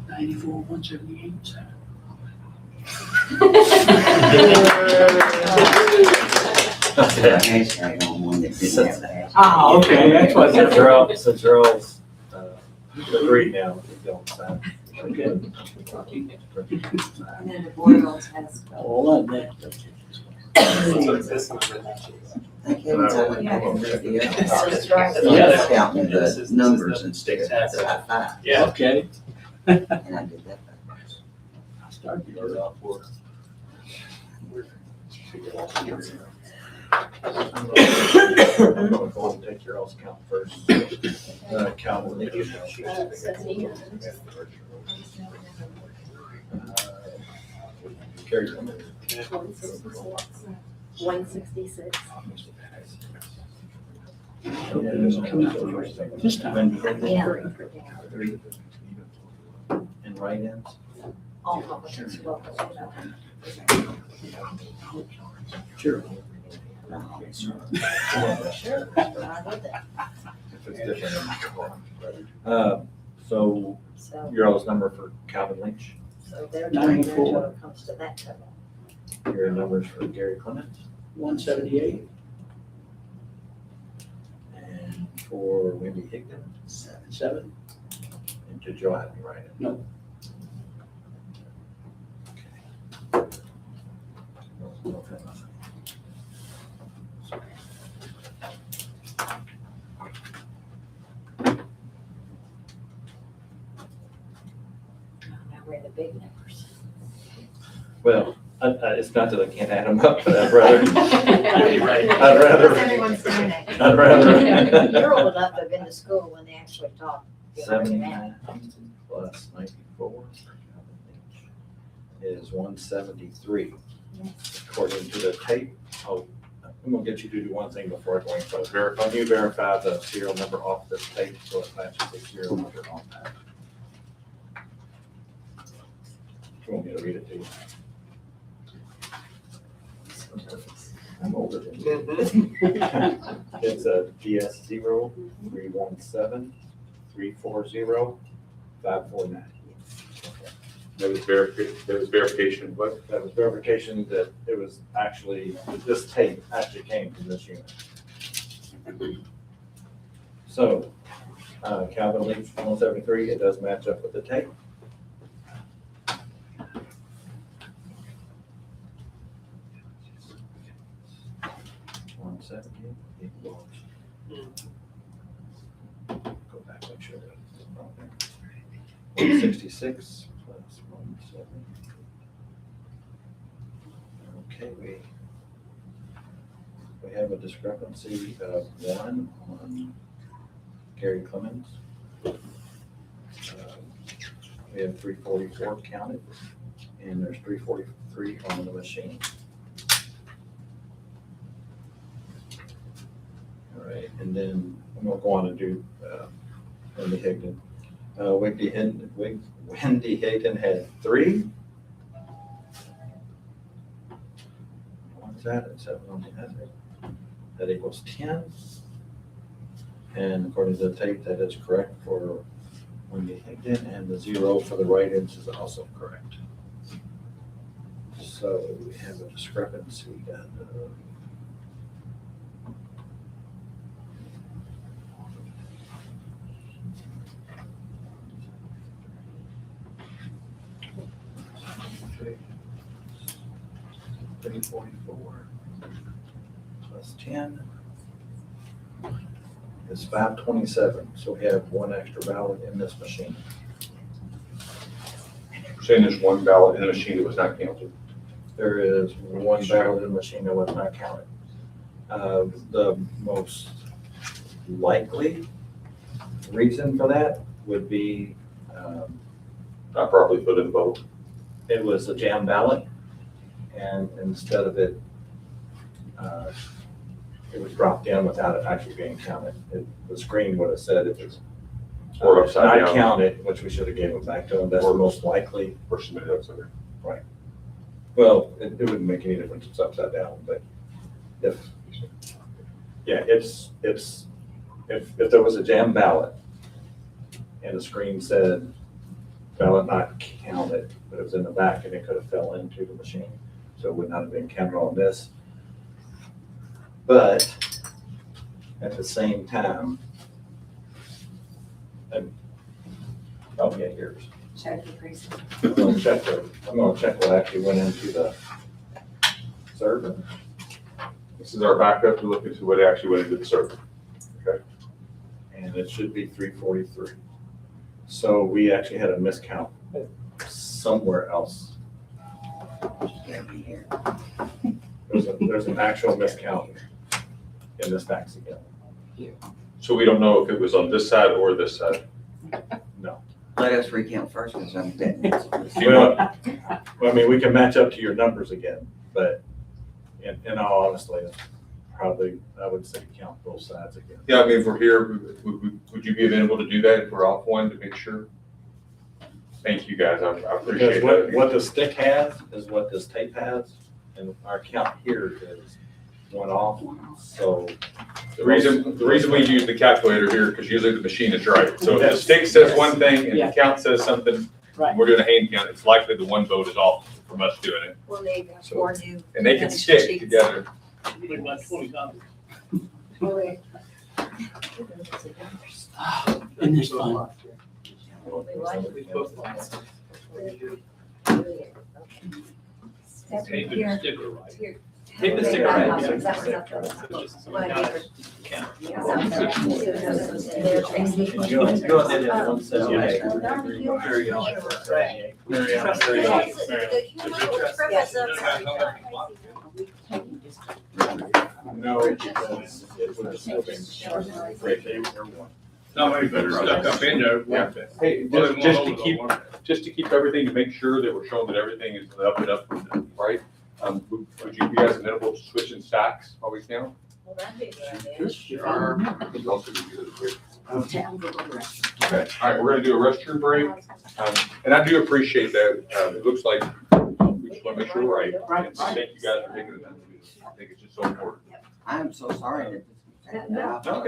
Ninety-four, 178. Hashtag on one that didn't have the hashtag. Oh, okay, that's what. Since you're all agreed now, we don't sign. Okay. And then the board also has. All of that. So it's this one that matches. Thank you. That's right. Yeah. Counting the numbers instead of the five. Yeah. Okay. And I did that backwards. I started it off for. I'm gonna go and take your all's count first. Count. Carry on. 166. This time. Yeah. And write-ins. All Republicans, local. Sure. Sure. I get that. So So, your all's number for Calvin Lynch, so their total, 94. comes to that total. your numbers for Gary Clements, 178. and for Wendy Higdon, 7. and did Joe have me write it? No. Now we're the big numbers. Well, it's not that I can't add them up, but I'd rather, Right. I'd rather, Everyone's doing it. I'd rather. You're old enough to have been to school when they actually taught. you how to do that. 79 plus 94 is 173. According to the tape, I'm gonna get you to do one thing before I go any further. Can you verify the serial number off this tape so it matches the serial number on that? You want me to read it to you? I'm older than you. It's a DS 0317340 There was verification, but That was verification that it was actually, this tape actually came from this unit. So, Calvin Leach, 173, it does match up with the tape. One seventy equals. Go back, make sure that it's wrong there. 166 plus 170. Okay, we have a discrepancy of 1 on Gary Clemens. We have 344 counted, and there's 343 on the machine. All right, and then I'm gonna go on and do Wendy Higdon. Wendy Higdon had 3. What's that? It's 7 on the other. That equals 10. And according to the tape, that is correct for Wendy Higdon, and the 0 for the write-ins is also correct. So we have a discrepancy of 344 plus 10 is 527. So we have 1 extra ballot in this machine. saying there's one ballot in the machine that was not counted. There is 1 ballot in the machine that was not counted. The most likely reason for that would be Not properly put in the vote. it was a jam ballot, and instead of it, it was dropped in without it actually being counted. The screen would have said it was Or upside not down. counted, which we should have gave it back to them. That's the most likely. Or submitted upside down. Well, it wouldn't make any difference if it's upside down, but if, yeah, if there was a jam ballot and the screen said ballot not counted, but it was in the back and it could have fell into the machine, so it would not have been counted on this. But at the same time, and, oh yeah, here's. Check the precinct. I'm gonna check what actually went into the server. This is our backup to look into what actually went into the server. And it should be 343. So we actually had a miscount somewhere else. Can't be here. There's an actual miscount in this tax account. So we don't know if it was on this side or this side. Let us recount first, because I'm betting. Well, I mean, we can match up to your numbers again, but in all honesty, probably, I would say count both sides again. Yeah, I mean, if we're here, would you be able to do that if we're off one to make sure? Thank you, guys. I appreciate Because that. what the stick has is what this tape has, and our count here is one off, so. The reason we use the calculator here, because usually the machine is right. So if the stick says one thing and the count says something, Right. and we're doing a hand count, it's likely the one vote is off from us doing it. We'll need four new. And they can stick together. About 20 copies. And this fun. We both lines. Stephanie, Tape here. and sticker right. Here. Tape and sticker right. Go ahead and 178. There you go. No, because it would have still been. Somebody better stuck up in there. Yeah. Hey, just to keep everything, to make sure that we're showing that everything is up and up, right? Would you guys amenable to switching stacks while we count? Well, that'd be a good idea. Sure. Could also be good. Okay, all right, we're gonna do a restroom break. And I do appreciate that. It looks like we just wanna make sure we're right. And thank you guys for taking the time. I think it's just so important. I'm so sorry that. No, well,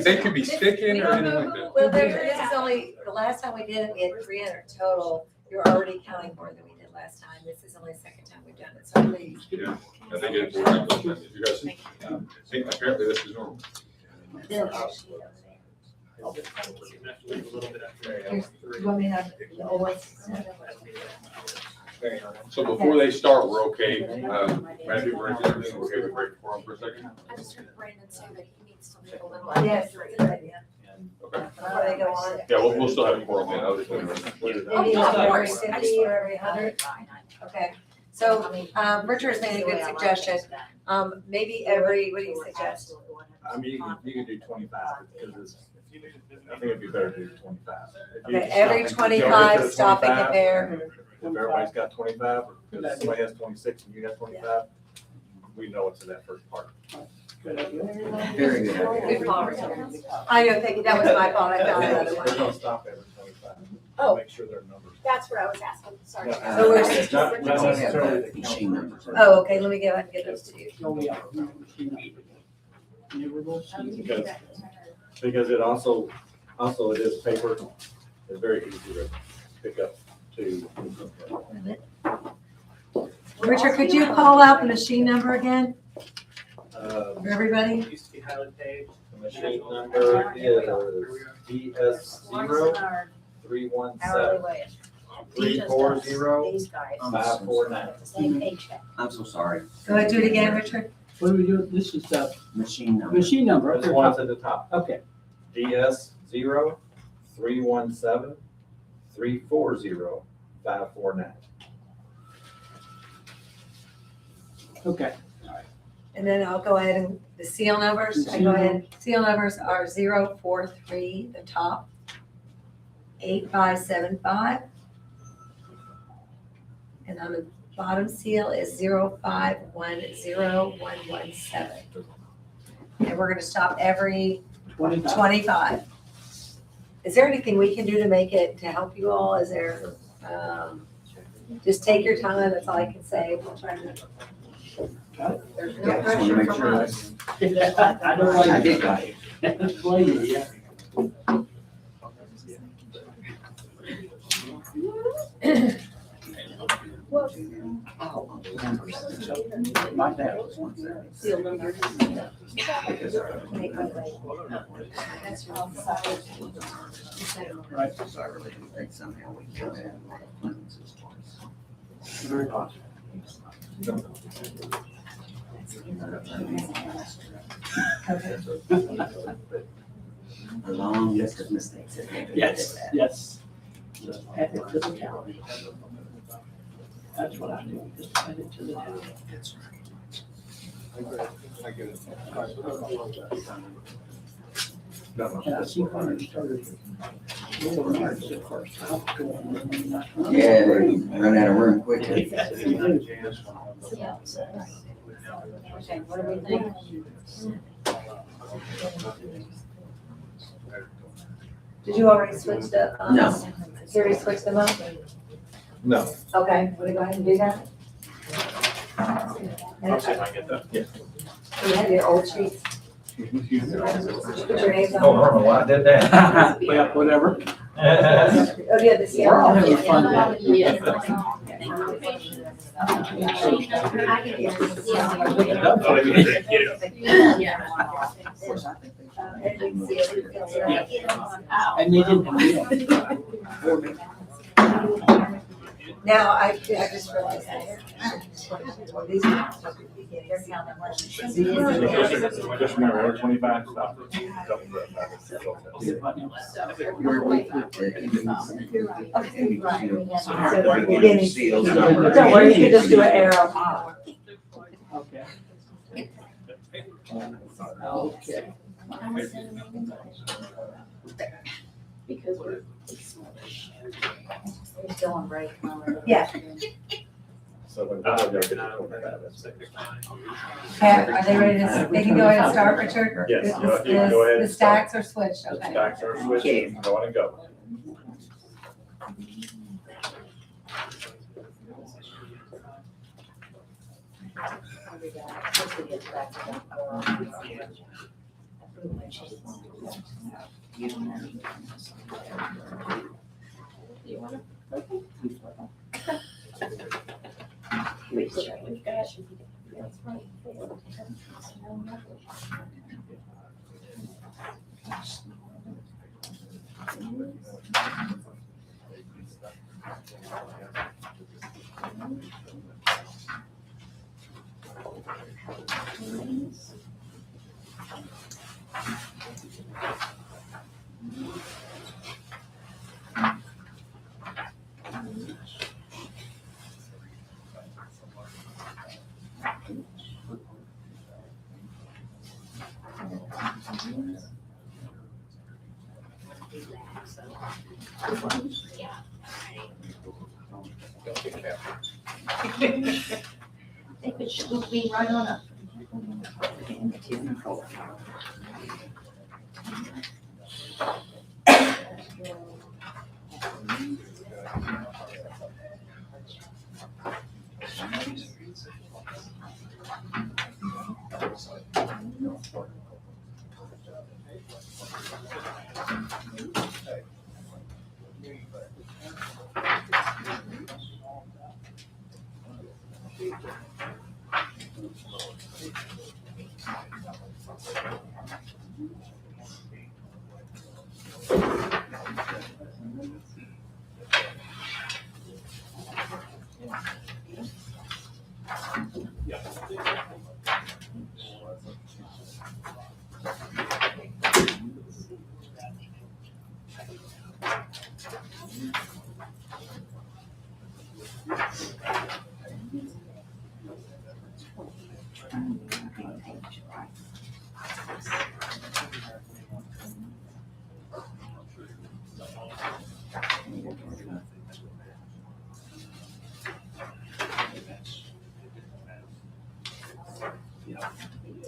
they could be sticking or anything like that. Well, this is only, the last time we did it, we had 300 total. You're already counting more than we did last time. This is only the second time we've done it, so please. Yeah, I think it's, you guys think apparently this is normal. I'll just leave a little bit after. You want me to have the old ones? So before they start, we're okay. Matthew, we're everything, we're okay with break for them for a second? I just heard Brandon say that he needs to make a little. Yes, good idea. Okay. Before they go on. Yeah, we'll still have a quorum then. I was just wondering. Maybe like every 50 or every 100? Okay, so, Richard's made a good suggestion. Maybe every, what do you suggest? I mean, you can do 25, because I think it'd be better to do 25. If you Okay, just every stop and- 25, stop and 25, compare. If everybody's got 25, or if somebody has 26 and you got 25, we know it's in that first part. Very good. Good call, Richard. I know, thank you, that was my fault, I found another We're gonna one. stop every 25. Oh. Make sure their numbers. That's what I was asking, sorry. So we're- Not necessarily the count Machine numbers. Oh, okay, let me go ahead and get those to you. Because it also it is paper, it's very easy to pick up too. Richard, could you call out the machine number again The for everybody? Used to be Highland Page. machine number is DS 317 wage. 340 These guys. 549. Same paycheck. I'm so sorry. Go ahead, do it again, Richard. What do we do? This is the Machine number. machine number. Those ones at the top. Okay, DS 317 340 549. okay. And then I'll go ahead and the seal numbers, I go ahead, seal numbers are 043, the top, 8575. And on the bottom seal is 0510117. And we're gonna stop every 25. 25. Is there anything we can do to make it, to help you all? Is there, Just take your time, that's all I can say. We'll try to. There's no Yeah, I just wanna pressure make from sure us. I don't like. I did got it. Blame you, yeah. My dad was once there. Seal numbers. Because Make my way. That's your own side. Right. So I really do think somehow we can have clearances twice. Very possible. A long list of mistakes. that they did Yes, that. yes. Add it to the county. That's what I do, just add it to the county. That's And I see when it started. More yards at first. Yeah, they run out of room quickly. Okay, what do we think? Did you already switch the? No. You already switched them up? No. Okay, want to go ahead and do that? I'll see if I can get that. Yeah. You have your old sheets? Put your names Oh, on. I don't know why I did that. Yeah, whatever. Oh, yeah, this year. We're all having a fun day. And they didn't do it. Now, I just realized that. These are supposed to be beginning. Just remember, every 25 stop. Where we put the So we're beginning. seals. Don't worry, you can just do an arrow. Okay. Okay. Because we're. We're still on break. Yeah. So when I gotta get out of that, that's it. Okay, are they ready to, they can go ahead and start, Richard? Yes, you can go ahead The and start. stacks are switched, The okay. stacks are switched, you can go on and go. It should be right on up.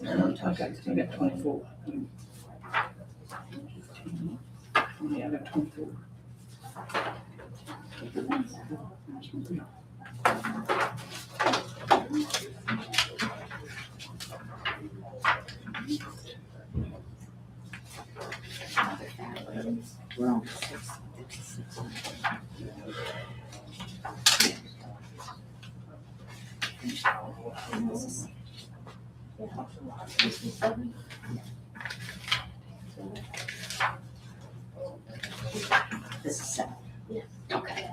And I'm talking I got 24. Yeah, I got 24. We're on 656. This is 7. Yes. Okay.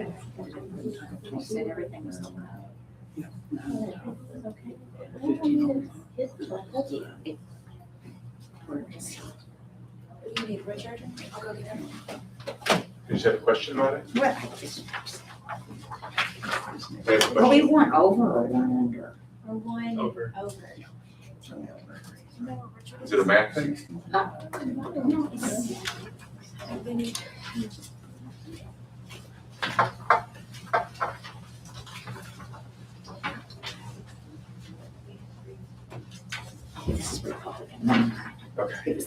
You said everything was okay. Okay. You need Richard? I'll go get him. You just have a question about it? Well, I just, They have a are we question? one over or one under? Or one Over. over. No, Richard. Is it a math thing? No, it's- we need- This is Republican. Okay. It was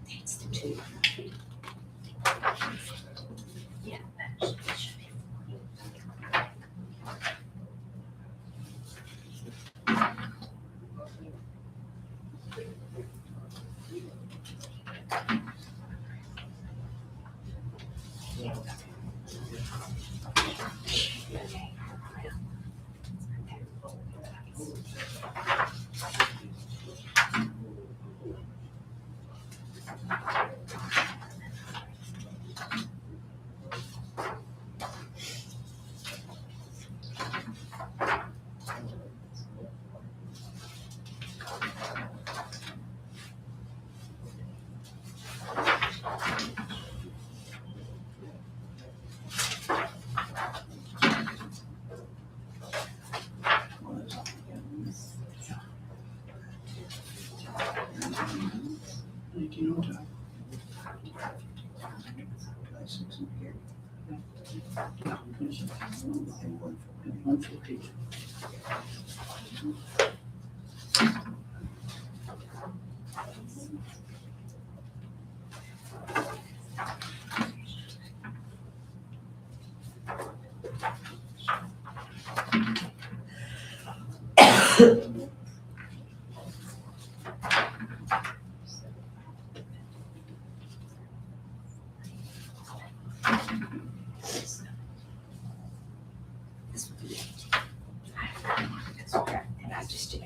It's the 2. Yeah, that should be. Okay, and I just did.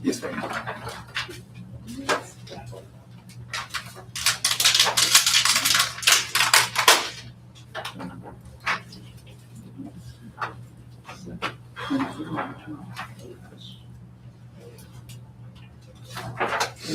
Yes, ma'am. I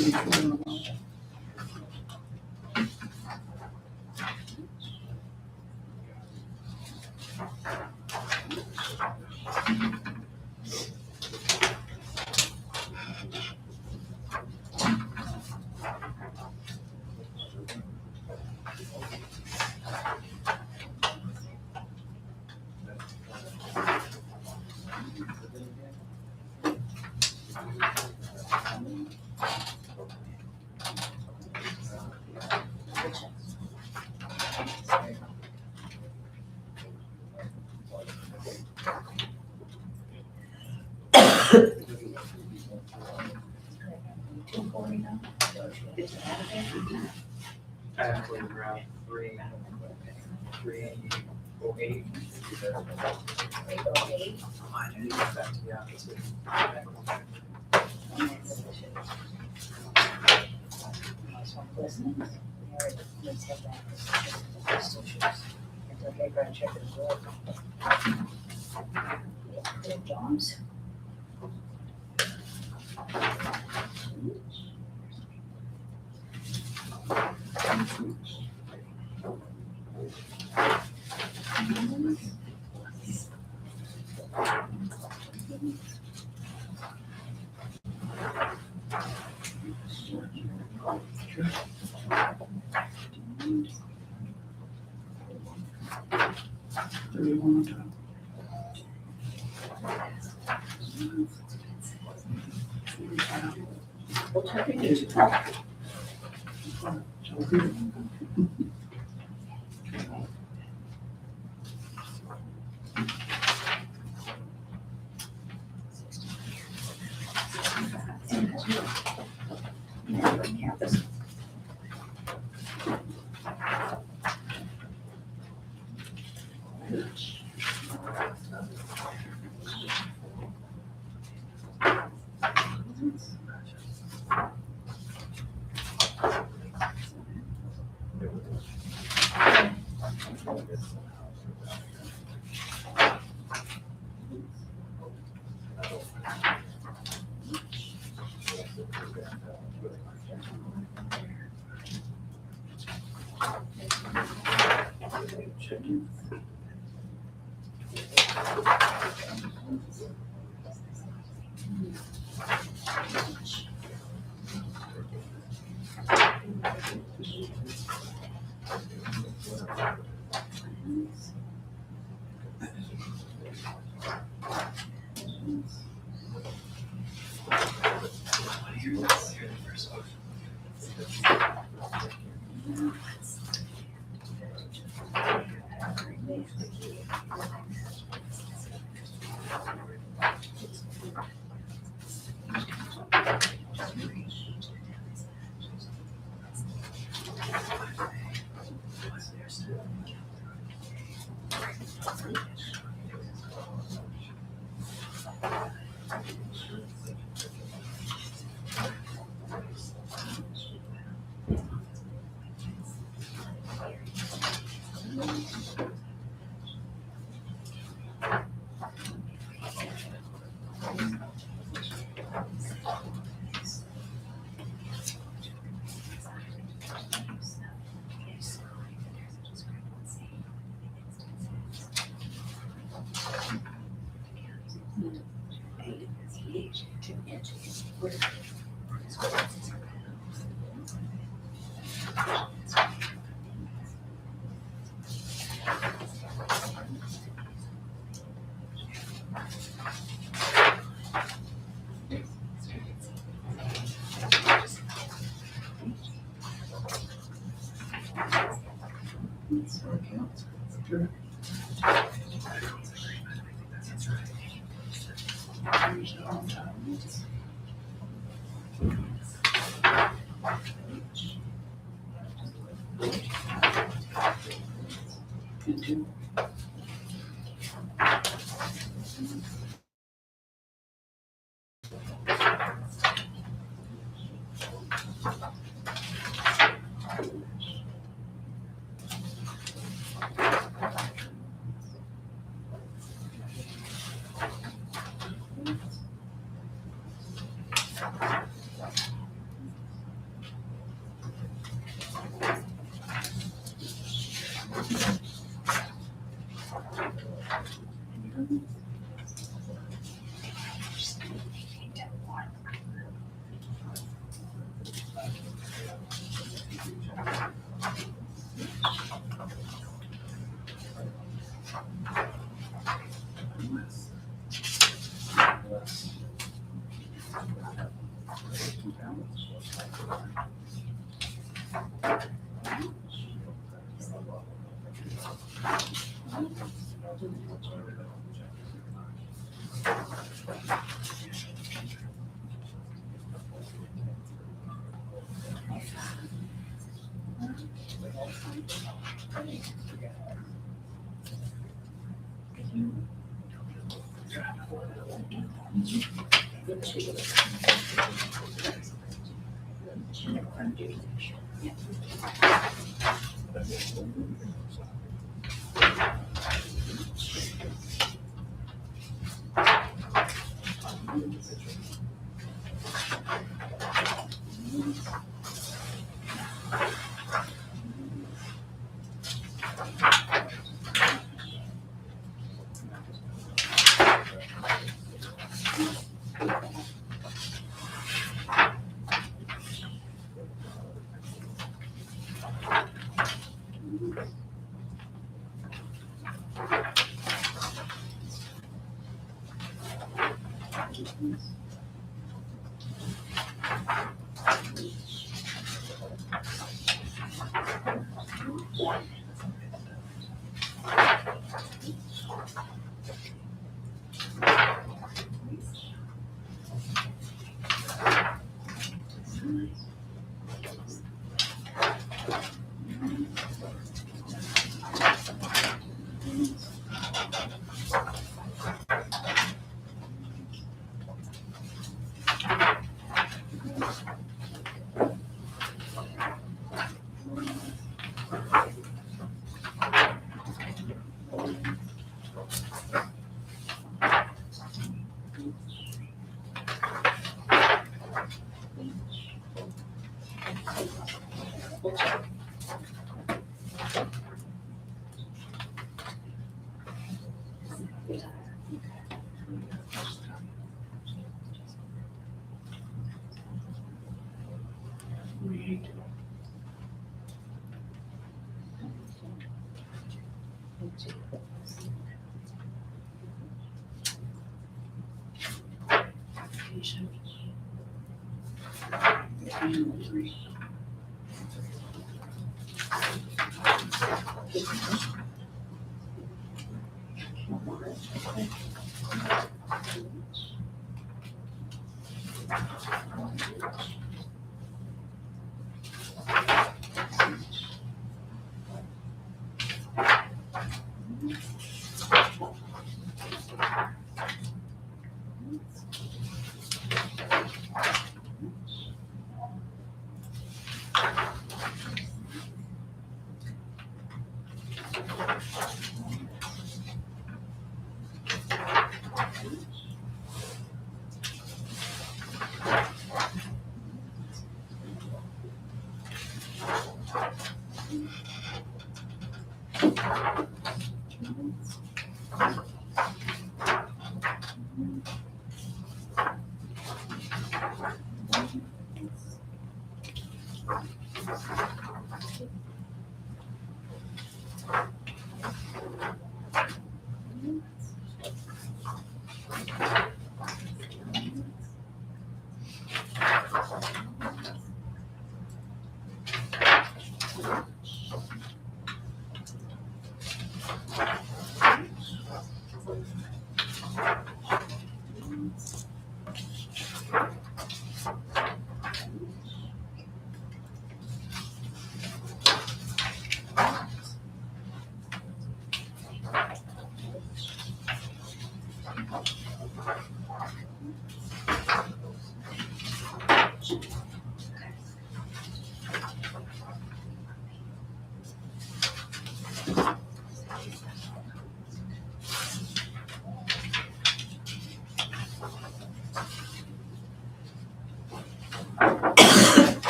have to leave around 3:08. I need to get back to the office. Let's head back. Until background check is good. Good jobs. What time is it?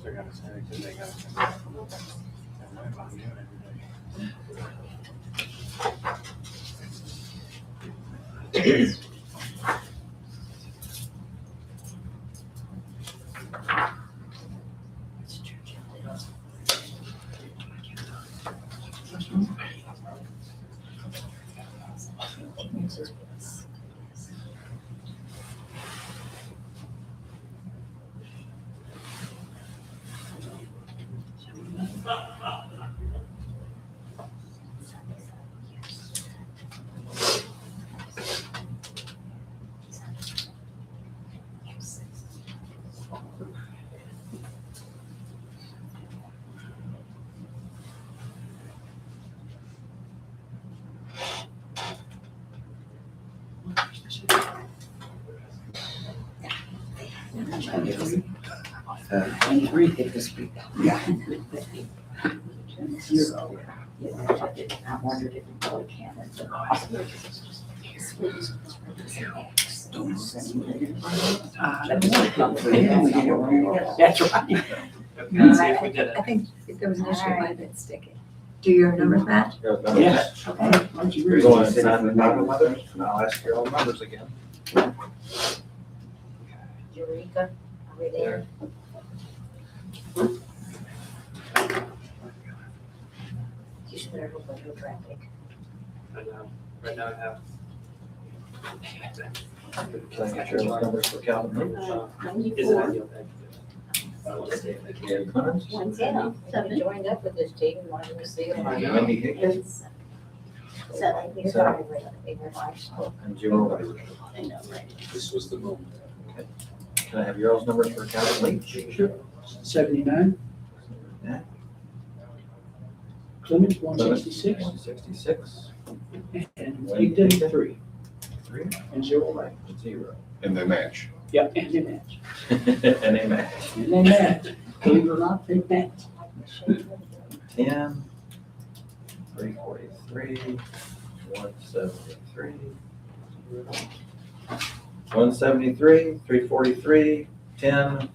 They gotta say, 'cause they gotta- Read it this week. Yeah. Zero. I wondered if we really can. That's right. Let's see if we did it. I think if there was an issue, I might have stick it. Do your numbers match? Yeah. Okay. Why don't you You're read going it? to sign the bottom of it, and I'll ask you all the numbers again. Eureka, are we there? You should better hope I no traffic. I know. Right now I have. Can I get your numbers for Calvin? Is it ideal? Gary Clemens, Yeah, somebody joined up with this team, and wanted to see it. Wendy Higgins, So, you're talking about in your life. and Jim Overby. I know, right? This was the moment. Can I have your all's numbers for Calvin Leach? Sure. 79. Yeah. Clemens, 166. 166. And Wheaton, 3. 3. And 0 right. 0. And they match. Yeah, and they match. And they match. And they match. Believe it or not, they match. 10, 343, 173, 173, 343, 10.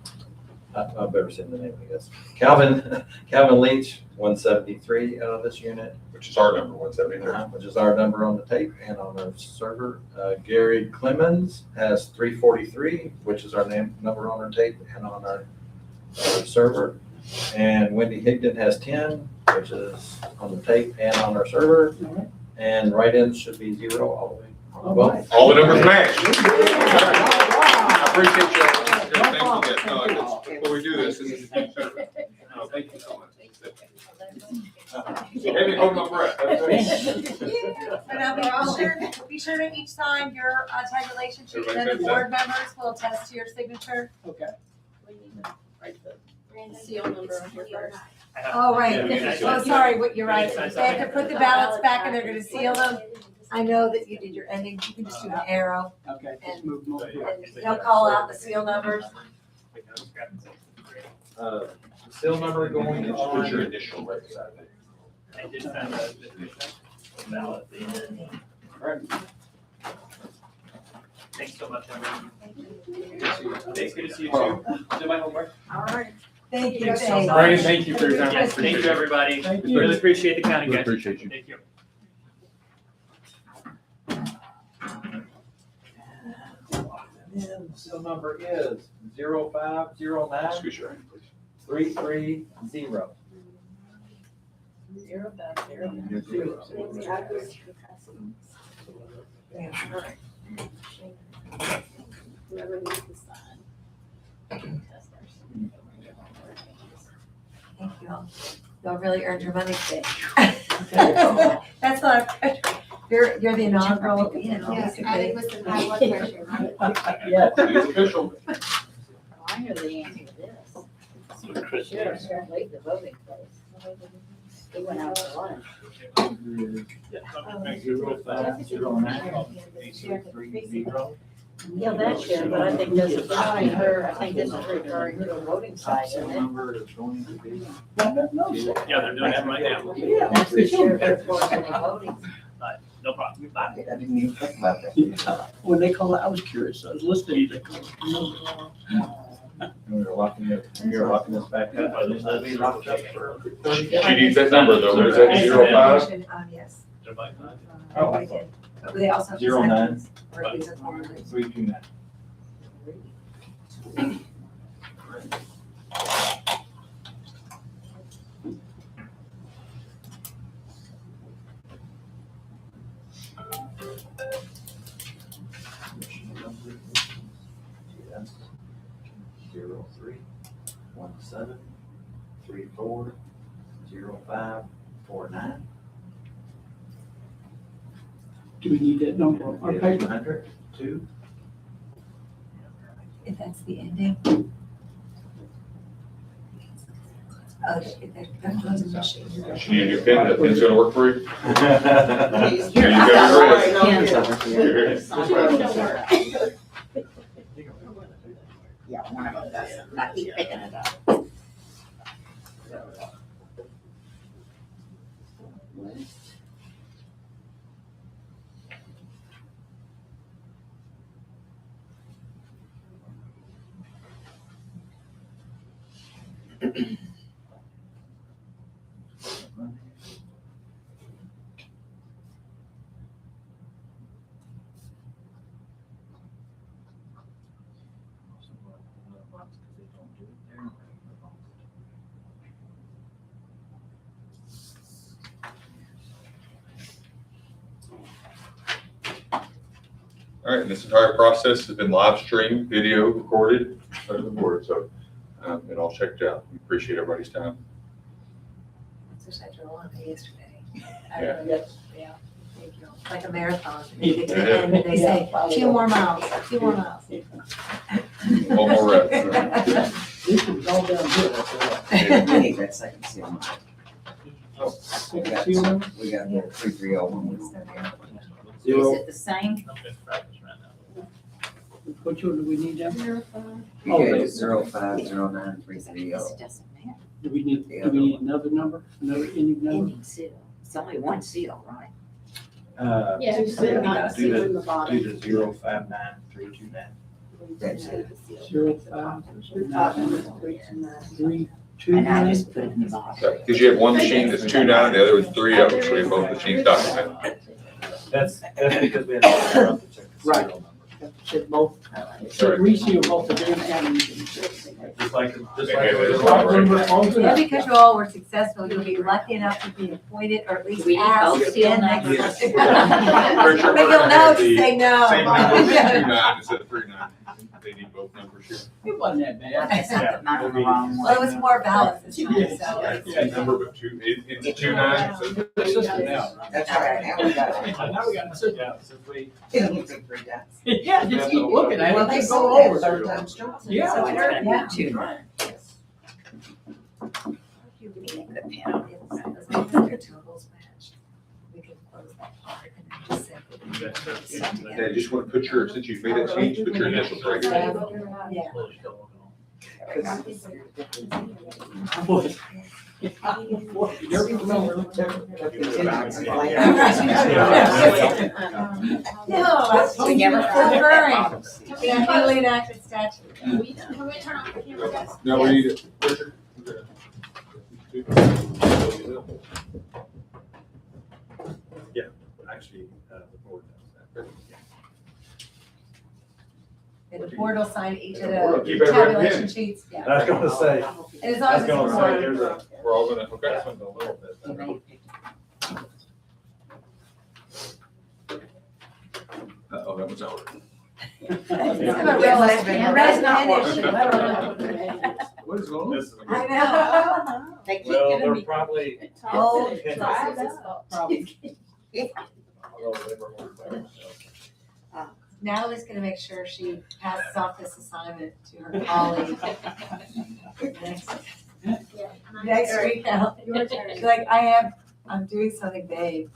I've better seen the name, I guess. Calvin Leach, 173 out of this unit, Which is our number, 173. which is our number on the tape and on our server. Gary Clemens has 343, which is our number on our tape and on our server. And Wendy Higdon has 10, which is on the tape and on our server. All right. And write-ins should be 0 all the way. All Well, right. All the numbers match. I Wow. appreciate you. No Thank problem. you. No, it's- Before we do this is. No, thank you so much. Maybe hold my breath. And be sure to each sign your tabulation sheet, and then the board members will attest to your signature. Okay. Seal number on here first. Oh, right, Yeah, oh, sorry, what, you're right, they have to put the ballots back and they're gonna seal them. I know that you did your ending, you can just do an arrow, Okay, just move them over. and they'll call out the seal numbers. Seal number going Put your on. initial right beside it. I did find a ballot. Thanks so much, everyone. Thanks, good to see you too. Did my homework. All right. Thank you, Thanks so Dave. much. Thank you for your time. Yes, thank you, everybody. Thank you. Really appreciate the county, We guys. appreciate you. Thank you. And seal number is 0509 Excuse your hand, please. 330. Whoever needs to sign. Thank you all. Y'all really earned your money today. That's not, you're the inaugural, you know. Yes, added with some high blood pressure, right? Yeah. It's official. I know the answer to this. Sheriff's gonna leave the voting place. He went out for lunch. 0509-833-0. Yeah, that's good, but I think this is referring her, I think this is referring to a voting site, isn't it? Number is going to be. Yeah, they're doing that right now. That's the sheriff report on the voting. No problem. I didn't even think about that. When they call it, I was curious, I was listening. We're locking this back up. It'll be locked up for 30 days. She needs that number though, is that 05? Yes, Everybody fine? Oh, we did. But they also have 09. seconds, or at least it's one of those. 329. Yes. 03-17-34-05-49. Do we need that number on our paper? 102. If that's the ending. Oh, they're closing the machine. She need a new pen, that pen's gonna work for you? He's- You got Yeah, one of them does. I keep picking it up. All right, and this entire process has been live streamed, video recorded, under the board, so, it all checked out. We appreciate everybody's time. It's such a long day yesterday. Yeah. Yeah, thank you. It's like a marathon. They get to the end and they say, 2 more miles, 2 more miles. One more rep. This was all down here. I need that second seal number. Second seal number? We got 3301. Is it the same? I'm in practice right now. Which one do we need down? You Oh, gave no. it 0509-330. This doesn't matter. Do we need another number, another ending number? Ending seal. It's only one seal, right? Yeah, Just put not seal in the bottom. Do the 059329. That's it. 059329. And I just put it in the bottom. Because you have one machine that's 29, the other is 30, so we have both machines documented. That's because we had to check the Right. serial number. Said both, said reseal both of them and. Just like. Yeah, because you all were successful, you'll be lucky enough to be appointed or at least Do we need asked both to seal be next numbers? year. Pretty sure But we're you'll gonna know have to the say no. Same number, Yeah. 29 instead of 39. They need both numbers here. It wasn't that bad. I just put mine on the wrong Well, it one. was more ballots this time, so. Same number, but it's 29, so. That's all right, now we got it. Now we got to sit down. Since we. Yeah, just keep looking at Well, it, they just saw go that over third there. time's charm. Yeah. So it's gonna Yeah. be 2. Their totals matched. We could close that part and then just say. Yeah, just want to put your, since you made that change, put your initials right here. Yeah. You never remember. No, that's We never referring to the newly enacted statute. No, we need it. Richard? Actually, the board does And the board will sign each of Keep the it right in. tabulation sheets, that. yeah. I was gonna say, And as I long was as gonna it's say, one. there's a, We're all gonna, okay. this one's a little bit. Oh, that was out. It's gonna be a red issue. What is going on? This is a I good. know. They keep Well, giving they're me. probably. Oh, Yeah. it's Although they were more better, so. Natalie's gonna make sure she passes off this assignment to her colleague. Next recount. Your turn. She's like, I'm doing something vague.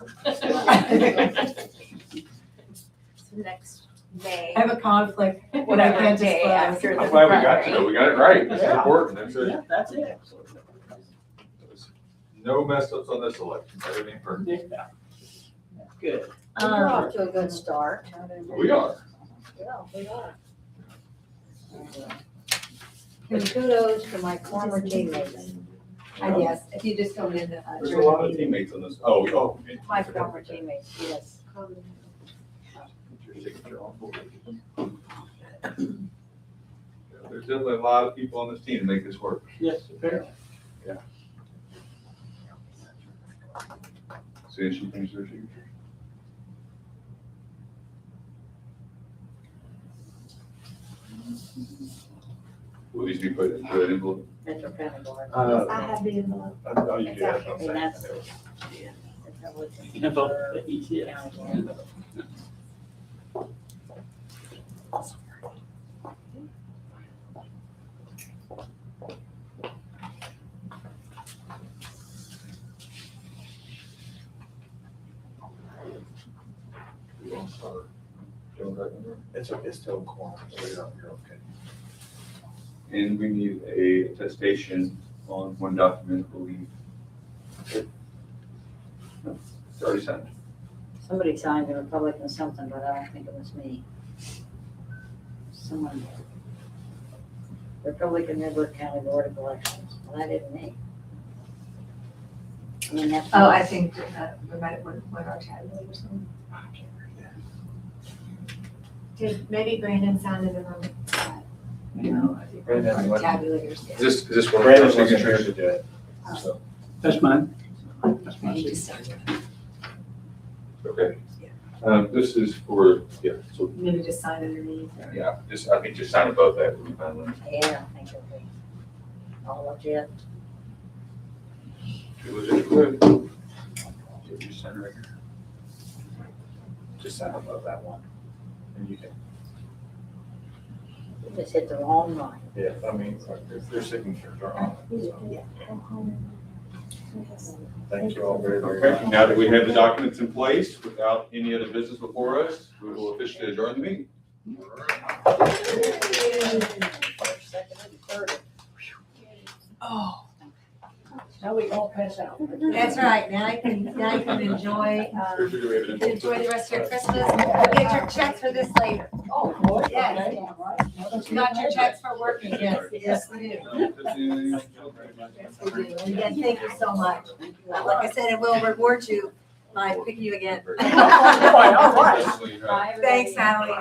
Next May. I have a conflict. I Whatever can't day disclose. after the I'm glad we got primary. to know, we got it right, this is Yeah. important, that's it. Yeah, that's it. No mess ups on this election, everything perfect. Yeah. Good. We're off to a good start. We are. Yeah, we are. And kudos to my former teammates, Yes, if you just go in the. There's a lot of teammates on this, oh. my former teammates, yes. Put your signature on board. There's definitely a lot of people on this team to make this work. Yes, apparently. See if she finishes her signature. Will these be put into an envelope? Metro County Board. I have the envelope. Oh, you do, that's what I'm And saying. that's, yeah. that's how it's- Yeah, but the ECS. County Board. You want to start doing that number? It's still quorum, so you're okay. And we need a attestation on one document, I believe. No, it's already signed. Somebody signed the Republican something, but I don't think it was me. Someone. Republican Member County Board of Elections, well, that isn't me. I mean, that's. Oh, I think we might have one of our tabulate or something. Did, maybe Brandon sounded the wrong. No, I think Brandon, what- tabulators, yeah. Is this one of Brandon our wasn't here signatures? to do it, so. That's mine. That's And you just signed it. Okay. This is for, yeah, so, Maybe just sign underneath. or- yeah, just, I think just sign above that would be fine. Yeah, I think it'll be all legit. Just sign right here. Just sign above that one. And you can, You just hit the wrong line. yeah, I mean, their signatures are on it, so. Thank you all very, very Okay, much. now that we have the documents in place, without any other business before us, we will officially adjourn the meeting. First, second, and third. Oh, Now we all pass out. that's right. Now you can enjoy, Or do we have an envelope? enjoy the rest of your Christmas. You'll get your checks for this later. Oh, boy. Yes. Okay. You got your checks for working, yes, yes, we do. No, that's it. Yes, we do. And again, thank you so much. Like I said, it will reward you by picking you again. All right, all right. Definitely, right. Thanks, Natalie.